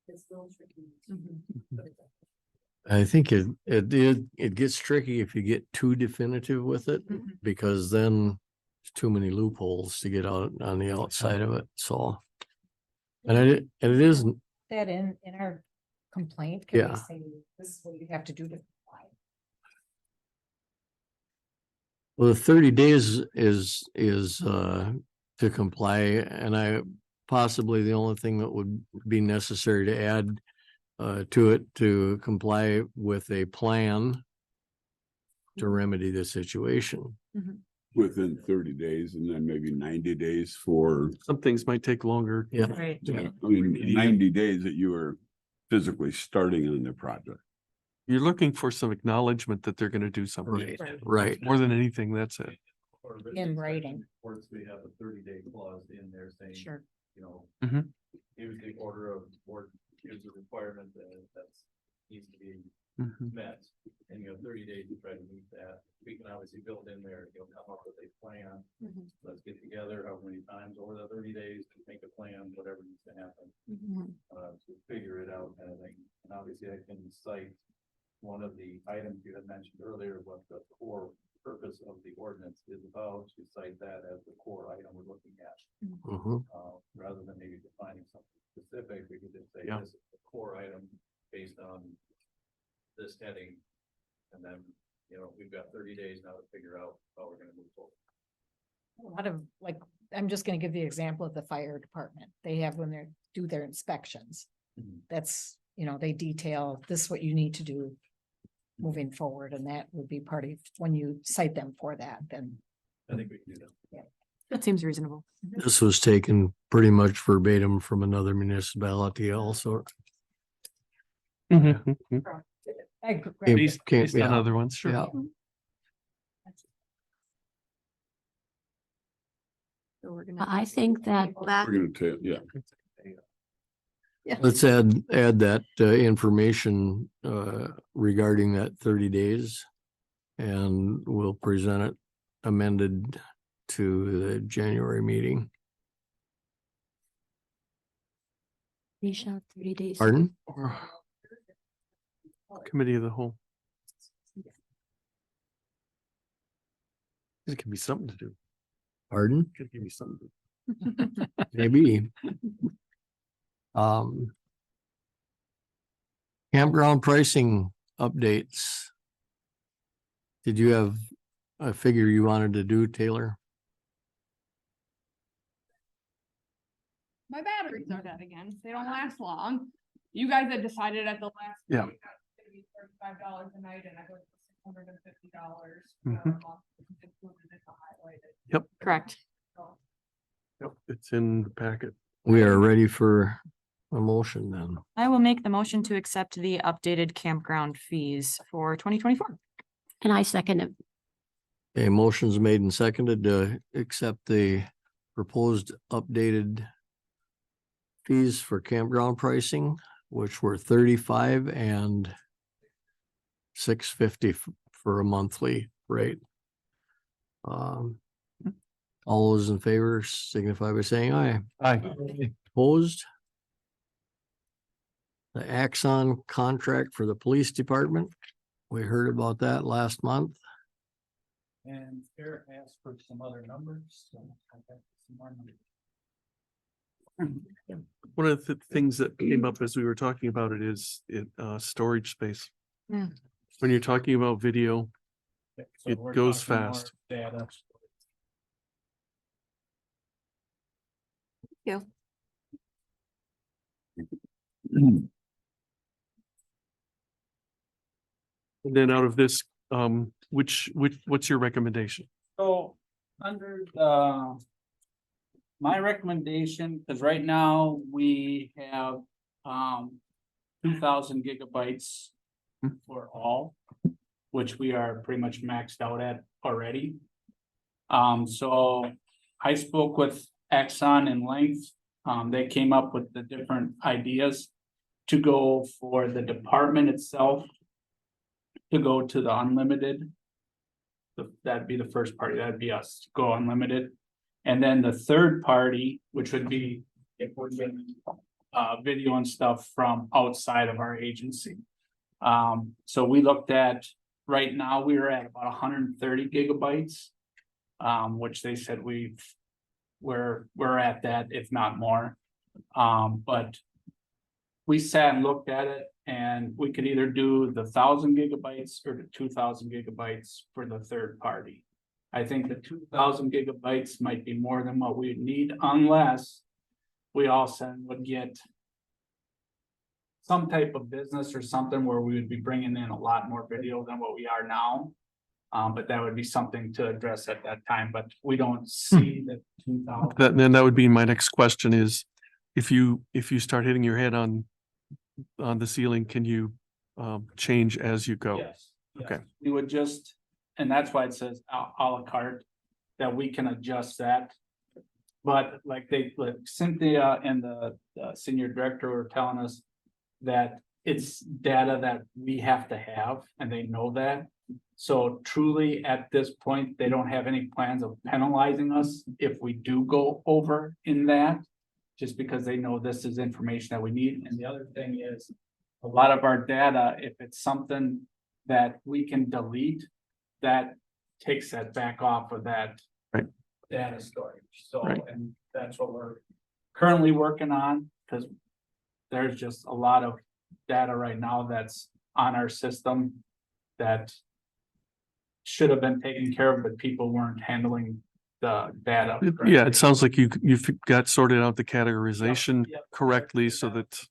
It's still tricky. But it's- I think it gets tricky if you get too definitive with it, because then there's too many loopholes to get out on the outside of it, so. And it isn't, That in our complaint, can we Yeah. say this is what you have to do to comply? well, the 30 days is to comply, and possibly the only thing that would be necessary to add to it to comply with a plan to remedy the situation. within 30 days and then maybe 90 days for, Some things might take longer. Yeah. Right. I mean, 90 days that you are physically starting on the project. You're looking for some acknowledgement that they're gonna do something. Right. More than anything, that's it. In writing. Course, we have a 30-day clause in there saying, Sure. you know, Mhm. here's the order of board, here's the requirement that that's needs to be Mhm. met, and you have 30 days to try to meet that. We can obviously build in there, come up with a plan. Let's get together however many times over the 30 days to make a plan, whatever needs to happen. To figure it out kind of thing. And obviously I can cite one of the items you had mentioned earlier, what the core purpose of the ordinance is about, to cite that as the core item we're looking at. Mhm. Rather than maybe defining something specific, we could just say Yeah. this is the core item based on this heading. And then, we've got 30 days now to figure out how we're gonna move forward. A lot of, like, I'm just gonna give the example of the fire department. They have when they do their inspections. That's, they detail, this is what you need to do moving forward, and that would be part of, when you cite them for that, then. I think we can do that. Yeah. That seems reasonable. This was taken pretty much verbatim from another municipality also. Mhm. I agree. Based on yeah. other ones, sure. Yeah. So we're gonna. I think that table that. We're gonna tell, yeah. Let's add that information regarding that 30 days. And we'll present it amended to the January meeting. Misha, 30 days. Pardon? Committee of the whole. It can be something to do. Pardon? Could give me something. to do. Maybe. Campground pricing updates. Did you have a figure you wanted to do, Taylor? My batteries are dead again. They don't last long. You guys had decided at the last. Yeah. meeting that it's gonna be $35 a night, and I go $650. Mhm. per month, included in the highlighted. Yep. Correct. So, Yep, it's in the packet. We are ready for a motion then. I will make the motion to accept the updated campground fees for 2024. And I second it. A motion's made and seconded to accept the proposed updated fees for campground pricing, which were 35 and $650 for a monthly rate. All those in favor signify by saying aye. Aye. Opposed? The Axon contract for the police department. We heard about that last month. And Eric asked for some other numbers, so I got some more numbers. One of the things that came up as we were talking about it is storage space. Yeah. When you're talking about video, So it we're goes talking more fast. Data. You. And then out of this, what's your recommendation? So under the. My recommendation, because right now we have 2,000 gigabytes for all, which we are pretty much maxed out at already. So I spoke with Axon and Length. They came up with the different ideas to go for the department itself. To go to the unlimited. That'd be the first party, that'd be us, go unlimited. And then the third party, which would be if we're getting video and stuff from outside of our agency. So we looked at, right now, we are at about 130 gigabytes. Which they said we're at that, if not more. But we sat and looked at it, and we could either do the 1,000 gigabytes or the 2,000 gigabytes for the third party. I think the 2,000 gigabytes might be more than what we need, unless we also would get some type of business or something where we would be bringing in a lot more video than what we are now. But that would be something to address at that time, but we don't see the 2,000. Then that would be my next question is, if you start hitting your head on the ceiling, can you change as you go? Yes. Okay. We would just, and that's why it says a la carte, that we can adjust that. But like Cynthia and the senior director were telling us that it's data that we have to have, and they know that. So truly, at this point, they don't have any plans of penalizing us if we do go over in that. Just because they know this is information that we need. And the other thing is, a lot of our data, if it's something that we can delete, that takes that back off of that Right. data storage. So, Right. and that's what we're currently working on, because there's just a lot of data right now that's on our system that should have been taken care of, but people weren't handling the data. Yeah, it sounds like you've got sorted out the categorization Yep. correctly so that,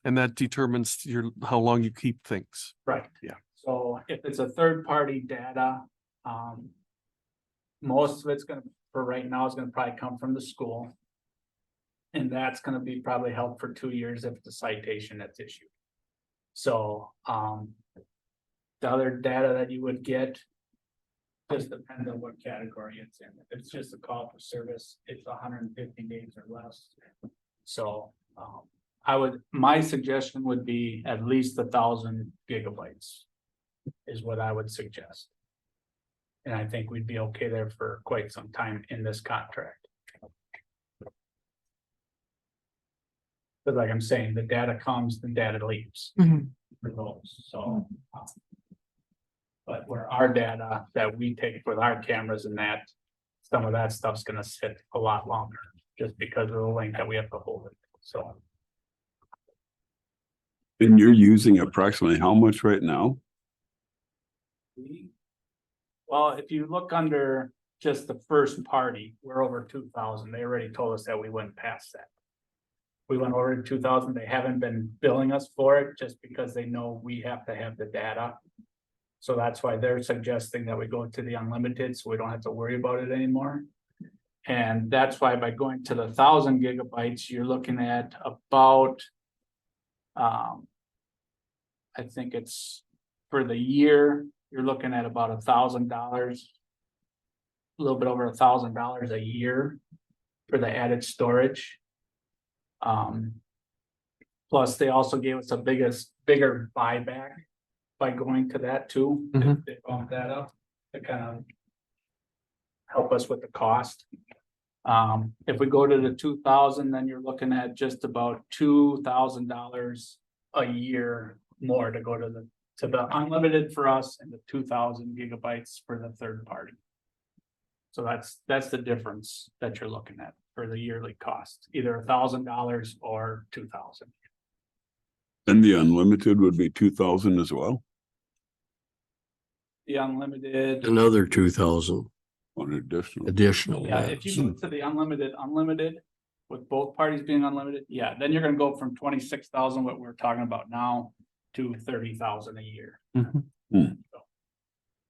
and that determines how long you keep things. Right. Yeah. So if it's a third-party data, most of it's gonna, for right now, is gonna probably come from the school. And that's gonna be probably held for 2 years if it's a citation that's issued. So, the other data that you would get just depends on what category it's in. If it's just a call for service, it's 150 days or less. So, my suggestion would be at least 1,000 gigabytes is what I would suggest. And I think we'd be okay there for quite some time in this contract. But like I'm saying, the data comes, the data leaves for those, so. But where our data that we take with our cameras and that, some of that stuff's gonna sit a lot longer, just because of the length that we have to hold it, so. And you're using approximately how much right now? Well, if you look under just the first party, we're over 2,000. They already told us that we went past that. We went over to 2,000. They haven't been billing us for it just because they know we have to have the data. So that's why they're suggesting that we go to the unlimited, so we don't have to worry about it anymore. And that's why by going to the 1,000 gigabytes, you're looking at about, I think it's for the year, you're looking at about $1,000, a little bit over $1,000 a year for the added storage. Plus they also gave us a bigger buyback by going to that too. They bumped that up to kind of help us with the cost. If we go to the 2,000, then you're looking at just about $2,000 a year more to go to the unlimited for us and the 2,000 gigabytes for the third party. So that's the difference that you're looking at for the yearly cost, either $1,000 or 2,000. And the unlimited would be 2,000 as well? The unlimited. Another 2,000 On additional. additional. Yeah, if you move to the unlimited, with both parties being unlimited, yeah, then you're gonna go from 26,000, what we're talking about now, to 30,000 a year. So it's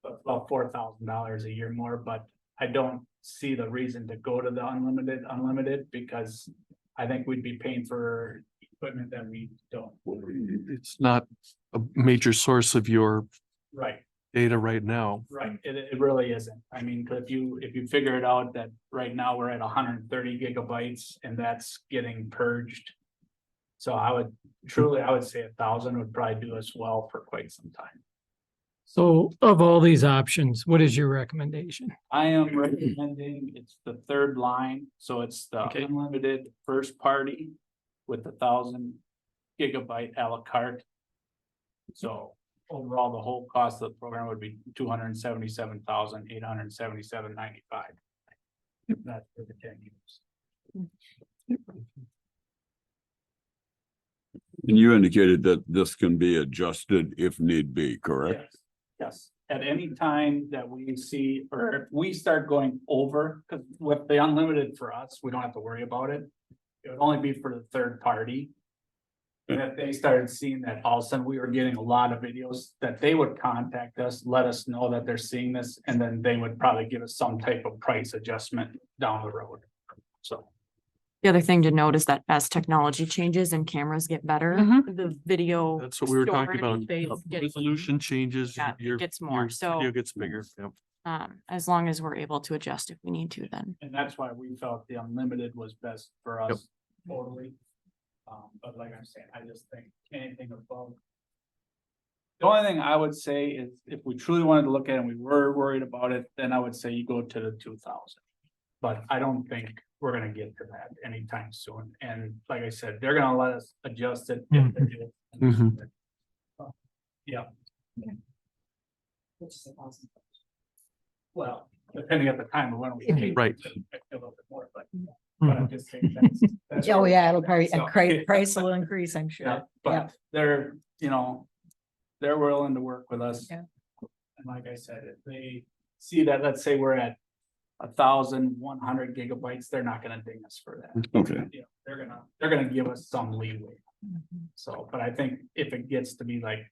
about $4,000 a year more, but I don't see the reason to go to the unlimited, because I think we'd be paying for equipment that we don't. It's not a major source of your Right. data right now. Right, it really isn't. I mean, 'cause if you figure it out that right now we're at 130 gigabytes and that's getting purged. So I would say 1,000 would probably do us well for quite some time. So of all these options, what is your recommendation? I am recommending it's the third line, so it's the unlimited first party with 1,000 gigabyte a la carte. So overall, the whole cost of the program would be $277,877.95. That's for the 10 years. And you indicated that this can be adjusted if need be, correct? Yes, at any time that we see, or if we start going over, because with the unlimited for us, we don't have to worry about it. It would only be for the third party. And if they started seeing that all of a sudden we were getting a lot of videos, that they would contact us, let us know that they're seeing this, and then they would probably give us some type of price adjustment down the road. So. The other thing to note is that as technology changes and cameras get better, the video. That's what we were talking about. storage gets- Resolution changes. Yeah, it gets more, so- Video gets bigger. Yep. As long as we're able to adjust if we need to, then. And that's why we felt the unlimited was best for us totally. But like I'm saying, I just think anything above. The only thing I would say is if we truly wanted to look at it and we were worried about it, then I would say you go to the 2,000. But I don't think we're gonna get to that anytime soon. And like I said, they're gonna let us adjust it. If they do. Mhm. Yeah. Well, depending at the time of when we. pay, Right. a little bit more, but I'm just saying that's. Oh, yeah, it'll probably, So- price will increase, I'm Yeah, sure. Yeah. but they're, they're willing to work with us. Yeah. And like I said, if they see that, let's say we're at 1,100 gigabytes, they're not gonna ding us for that. Okay. Yeah, they're gonna give us some leeway. So, but I think if it gets to be like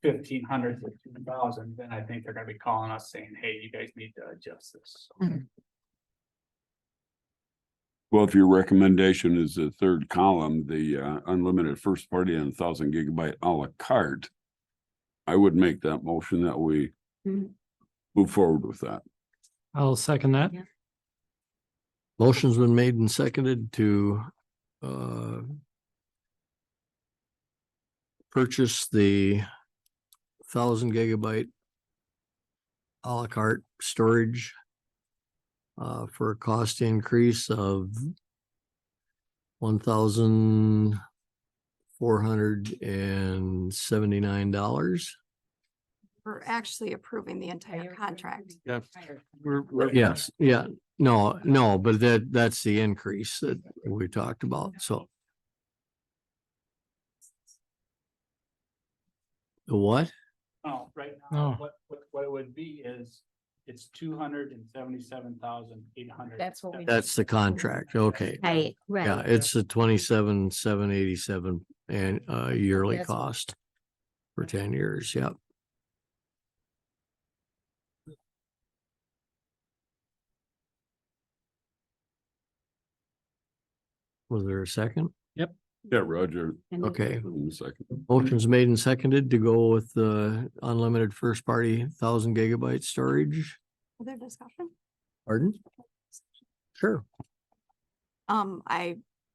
1,500 to 2,000, then I think they're gonna be calling us saying, hey, you guys need to adjust this. So, Well, if your recommendation is the third column, the unlimited first party and 1,000 gigabyte a la carte, I would make that motion that we Mhm. move forward with that. I'll second that. Yeah. Motion's been made and seconded to purchase the 1,000 gigabyte a la carte storage for a cost increase of $1,479. We're actually approving the entire contract. Yeah. Yes, yeah, no, but that's the increase that we talked about, so. The what? Oh, right Oh. now, what it would be is, it's 277,800. That's what we. That's the contract, okay. Right, right. Yeah, it's a 27,787 and yearly That's- cost for 10 years, yep. Was there a second? Yeah, Roger. Okay, In a second. motion's made and seconded to go with the unlimited first party 1,000 gigabyte storage. Other discussion? Pardon? Sure. I'm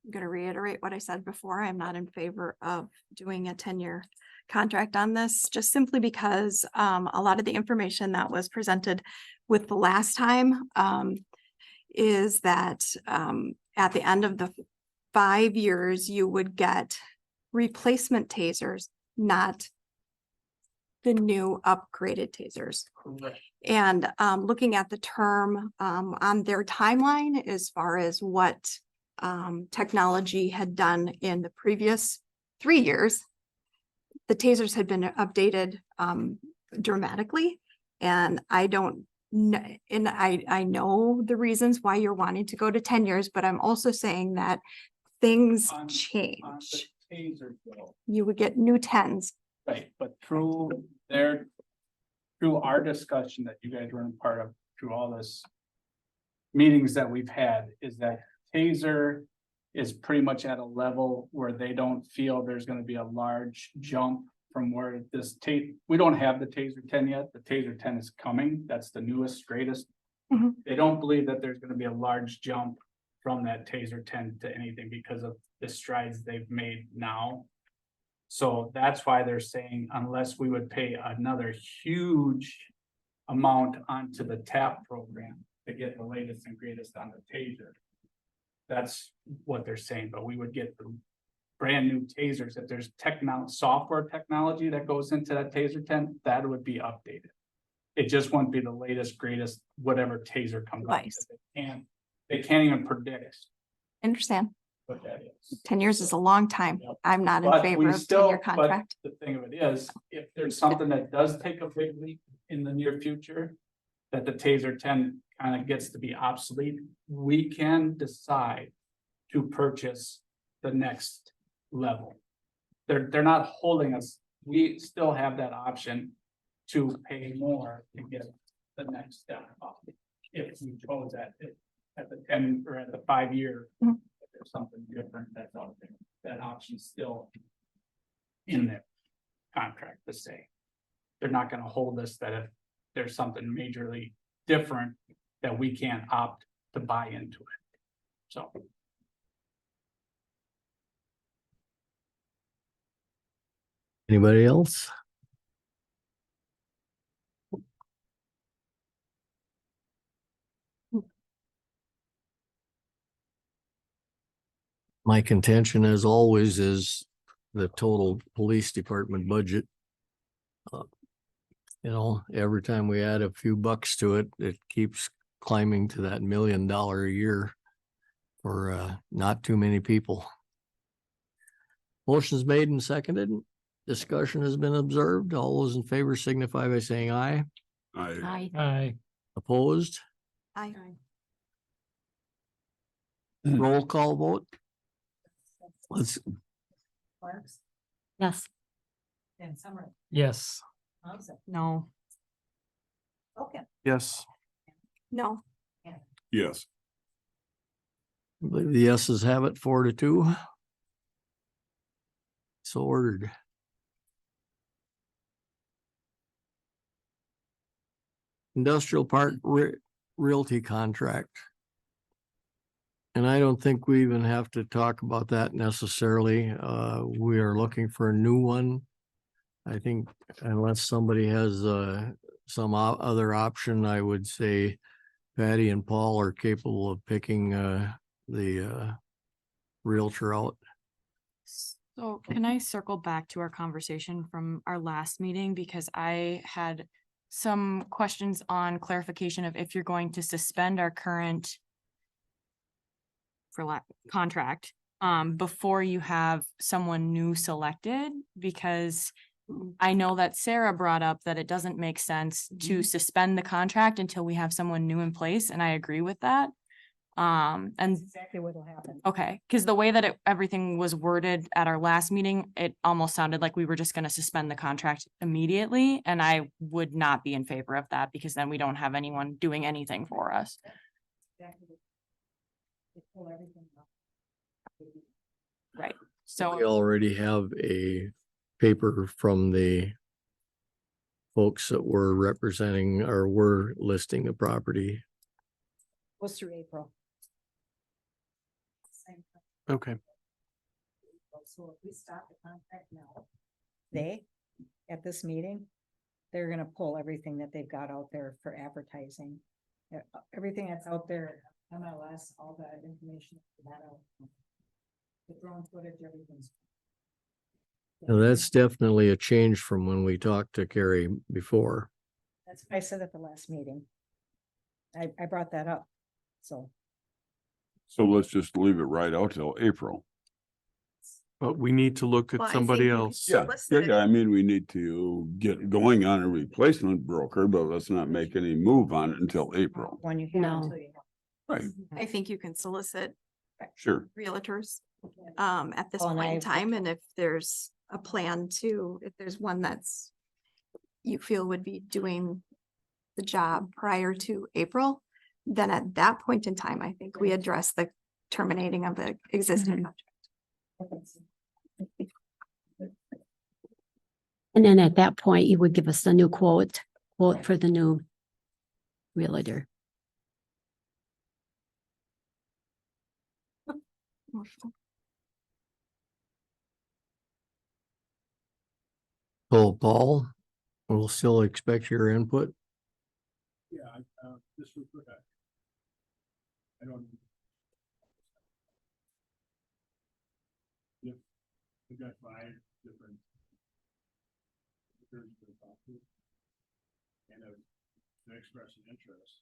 gonna reiterate what I said before. I'm not in favor of doing a 10-year contract on this, just simply because a lot of the information that was presented with the last time is that at the end of the 5 years, you would get replacement tasers, not the new upgraded tasers. Correct. And looking at the term on their timeline as far as what technology had done in the previous 3 years, the tasers had been updated dramatically. And I don't know, and I know the reasons why you're wanting to go to 10 years, but I'm also saying that things On- change. On the taser bill. You would get new 10s. Right, but through our discussion that you guys were a part of, through all this meetings that we've had, is that taser is pretty much at a level where they don't feel there's gonna be a large jump from where we don't have the taser 10 yet. The taser 10 is coming. That's the newest, greatest. Mhm. They don't believe that there's gonna be a large jump from that taser 10 to anything because of the strides they've made now. So that's why they're saying unless we would pay another huge amount onto the TAP program to get the latest and greatest on the taser. That's what they're saying, but we would get the brand new tasers. If there's software technology that goes into that taser 10, that would be updated. It just won't be the latest, greatest, whatever taser comes out. Device. They can't even predict Understand? what that is. 10 years is a long time. Yep. I'm not in But favor we of still, 10-year but contract. the thing of it is, if there's something that does take a big leap in the near future, that the taser 10 kind of gets to be obsolete, we can decide to purchase the next level. They're not holding us. We still have that option to pay more to get the next step up. If we chose that at the 10 or at the 5 year, Mhm. if there's something different that's out there, that option's still in their contract to say. They're not gonna hold us that if there's something majorly different, that we can't opt to buy into it. So. Anybody else? My contention, as always, is the total police department budget. You know, every time we add a few bucks to it, it keeps climbing to that $1 million a year for not too many people. Motion's made and seconded. Discussion has been observed. All those in favor signify by saying aye. I, Aye. Opposed? I, Roll call vote. Let's, Marks Yes. and Summer. Yes. Thompson. no, Okay. Yes. no, yes. I believe the yeses have it 4-2. So ordered. Industrial Park Realty contract. And I don't think we even have to talk about that necessarily. We are looking for a new one. I think unless somebody has some other option, I would say Patty and Paul are capable of picking the realtor out. So can I circle back to our conversation from our last meeting? Because I had some questions on clarification of if you're going to suspend our current contract before you have someone new selected, because I know that Sarah brought up that it doesn't make sense to suspend the contract until we have someone new in place, and I agree with that. And Exactly what'll happen. okay, because the way that everything was worded at our last meeting, it almost sounded like we were just gonna suspend the contract immediately, and I would not be in favor of that, because then we don't have anyone doing anything for us. Exactly. They pull everything up. Right, We so, already have a paper from the folks that were representing or were listing the property. Goes through April. Same. Okay. So if we stop the contract now, they, at this meeting, they're gonna pull everything that they've got out there for advertising. Everything that's out there, MLS, all that information, that out. The drone footage, everything's. Now, that's definitely a change from when we talked to Carrie before. That's what I said at the last meeting. I brought that up, so. So let's just leave it right out till April. But we need to look Well, at I somebody think you else. could Yeah, solicit it. I mean, we need to get going on a replacement broker, but let's not make any move on it until April. When you have. No. until you have. Right, I think you can solicit sure. realtors at this Well, and point in I've- time, and if there's a plan to, if there's one that's you feel would be doing the job prior to April, then at that point in time, I think we address the terminating of the existing contract. And then at that point, you would give us a new quote for the new realtor. So Paul, we'll still expect your input. Yeah, this was, I don't. If we've got 5 different. And to express an interest.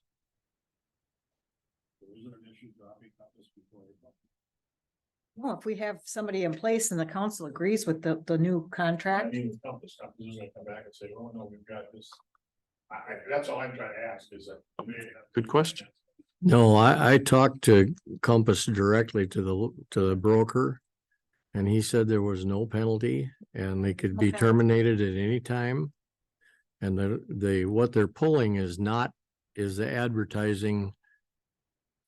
There isn't an issue dropping this before. Well, if we have somebody in place and the council agrees with the new contract. Compass is gonna come back and say, oh, no, we've got this. That's all I'm trying to ask is that. Good question. No, I talked to Compass directly to the broker. And he said there was no penalty and they could be Okay. terminated at any time. And what they're pulling is the advertising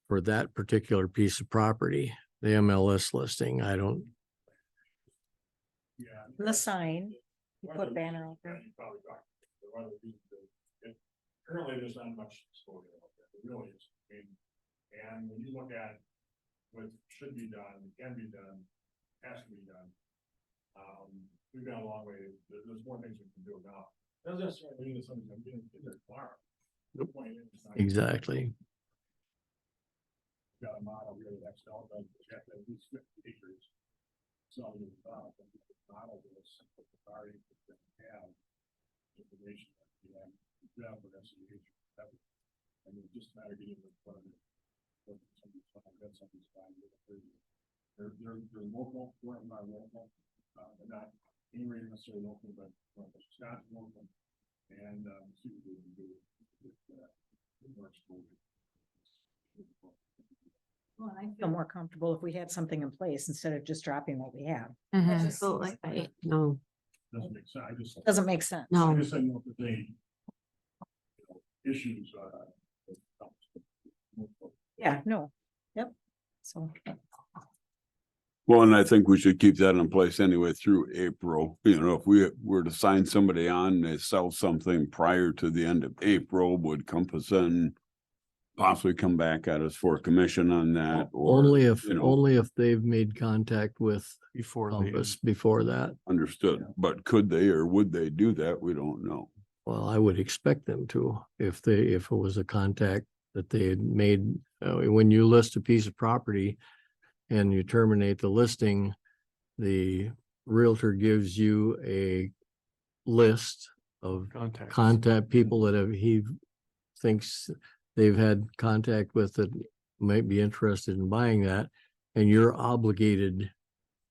for that particular piece of property, the MLS listing. I don't, Yeah. The sign, you put banner out there. Currently, there's not much exposure out there, it really is. I mean, and when you look at what should be done, can be done, has to be done. We've got a long way to there's more things we can do now. Doesn't necessarily mean that somebody's gonna be in there tomorrow. Nope. Point is, it's not- Exactly. Got a model here that Excel does, but you have to at least 50 acres. So you model this, but the already have information that you have for SEH. And it's just a matter of getting in front of it. Somebody's fine, that's somebody's fine. They're local, we're not local, they're not anywhere necessarily local, but Wisconsin local. And see what we can do with more exposure. Well, I feel more comfortable if we had something in place instead of just dropping what we have. Mhm. Just seems like- No, Doesn't make sense, I just. Doesn't make sense. No. I just didn't know if there's any, issues, Yeah, no, yep. So. Well, and I think we should keep that in place anyway through April. You know, if we were to sign somebody on, they sell something prior to the end of April, would Compass then possibly come back at us for a commission on that? Or, Only if, you know, only if they've made contact with Before Compass before that. understood, but could they or would they do that? We don't know. Well, I would expect them to, if it was a contact that they had made, when you list a piece of property and you terminate the listing, the realtor gives you a list of Contacts. contact people that he thinks they've had contact with that might be interested in buying that, and you're obligated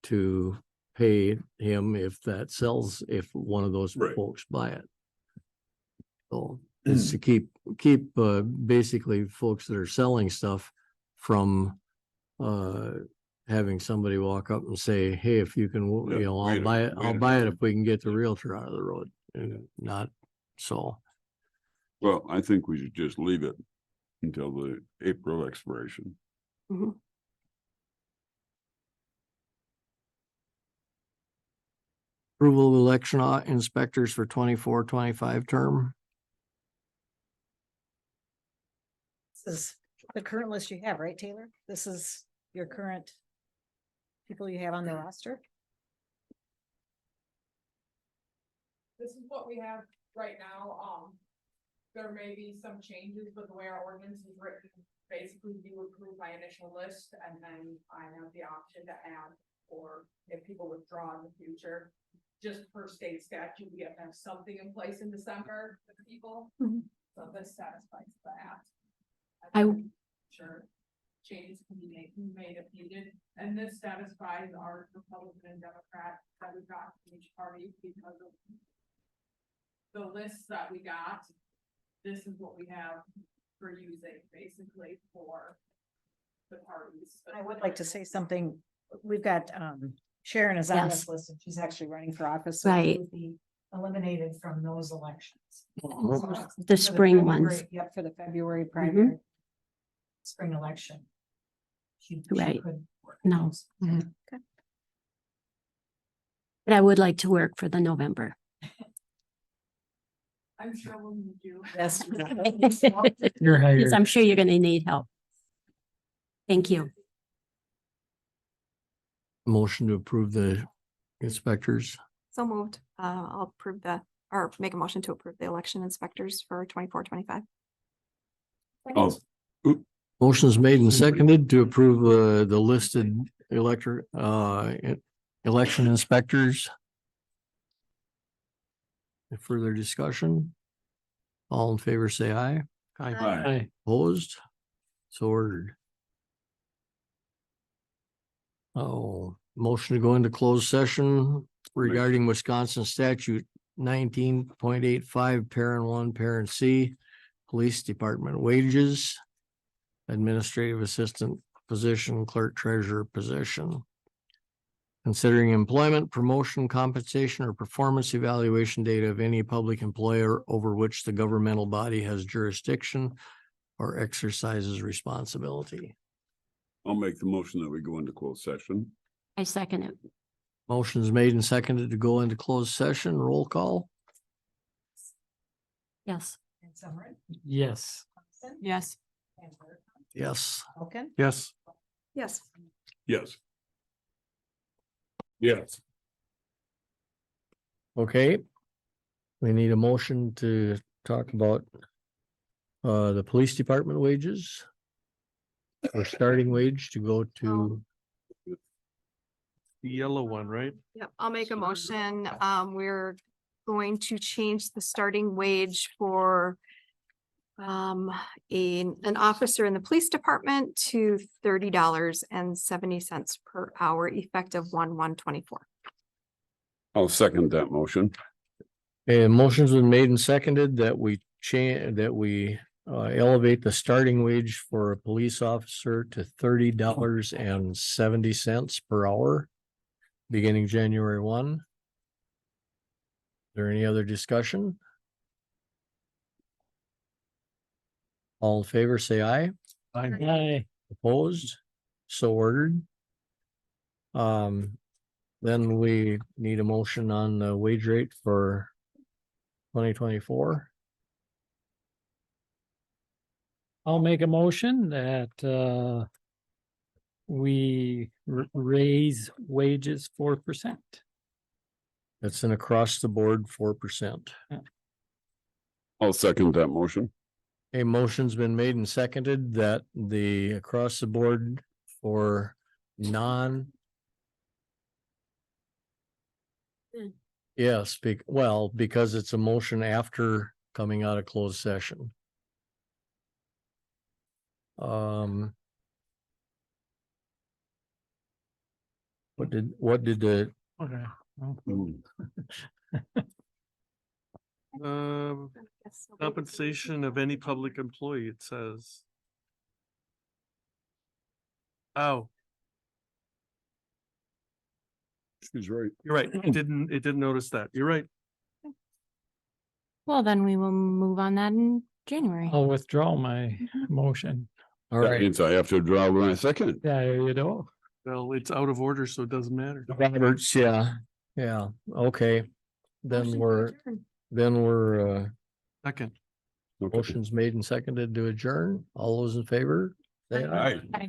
to pay him if that sells, if one of those Right. folks buy it. So it's to keep basically folks that are selling stuff from having somebody walk up and say, hey, if you can, Yeah, you know, wait I'll a buy it, minute, wait I'll a buy it minute. if we can get the realtor out of the road, and not so. Well, I think we should just leave it until the April expiration. Mhm. Approval of election inspectors for 24-25 term. This is the current list you have, right, Taylor? This is your current people you have on the roster? This is what we have right now. There may be some changes, but the way our ordinance is written, basically you approve my initial list and then I have the option to add, or if people withdraw in the future. Just per state statute, we have to have something in place in December for the people. Mhm. So this satisfies that. I- Sure. Changes can be made if needed, and this satisfies our Republican and Democrat that we got from each party because of the lists that we got. This is what we have for using basically for the parties. I would like to say something. We've got, Sharon is on Yes. this list and she's actually running for office. So Right. she would be eliminated from those elections. The For spring February- ones. Yep, for the February primary. Spring election. She Right. couldn't work No. those. Mhm. But I would like to work for the November. I'm sure we'll need you. Yes. You're hired. Because I'm sure you're gonna need help. Thank you. Motion to approve the inspectors. So moved. I'll approve or make a motion to approve the election inspectors for 24-25. Oh, Motion's made and seconded to approve the listed election inspectors. Any further discussion? All in favor, say aye. Aye. Opposed? So ordered. Oh, motion to go into closed session regarding Wisconsin statute 19.85, parent 1, parent C, police department wages, administrative assistant position, clerk treasurer position. Considering employment, promotion, compensation, or performance evaluation data of any public employer over which the governmental body has jurisdiction or exercises responsibility. I'll make the motion that we go into closed session. I second it. Motion's made and seconded to go into closed session. Roll call. Yes. And Summer. Yes. Yes. Yes. Okay. Yes. Yes. Yes. Yes. Okay. We need a motion to talk about the police department wages. Or starting wage to go to, The yellow one, right? Yep, I'll make a motion. We're going to change the starting wage for an officer in the police department to $30.70 per hour effective 1/1/24. I'll second that motion. a motion's been made and seconded that we elevate the starting wage for a police officer to $30.70 per hour. Beginning January 1. Is there any other discussion? All in favor, say aye. Aye. Opposed? So ordered. Then we need a motion on the wage rate for 2024. I'll make a motion that we raise wages 4%. That's an across the board 4%. I'll second that motion. A motion's been made and seconded that the across the board for non. Yes, because it's a motion after coming out of closed session. What did the, Okay. Compensation of any public employee, it says. Oh, She's right. you're right. It didn't notice that. You're right. Well, then we will move on that in January. I'll withdraw my motion. all That right, means I have to draw my second. Yeah, you know. Well, it's out of order, so it doesn't matter. Roberts, yeah, okay. Then we're Second. Okay. motion's made and seconded to adjourn. All those in favor? Say aye. Aye.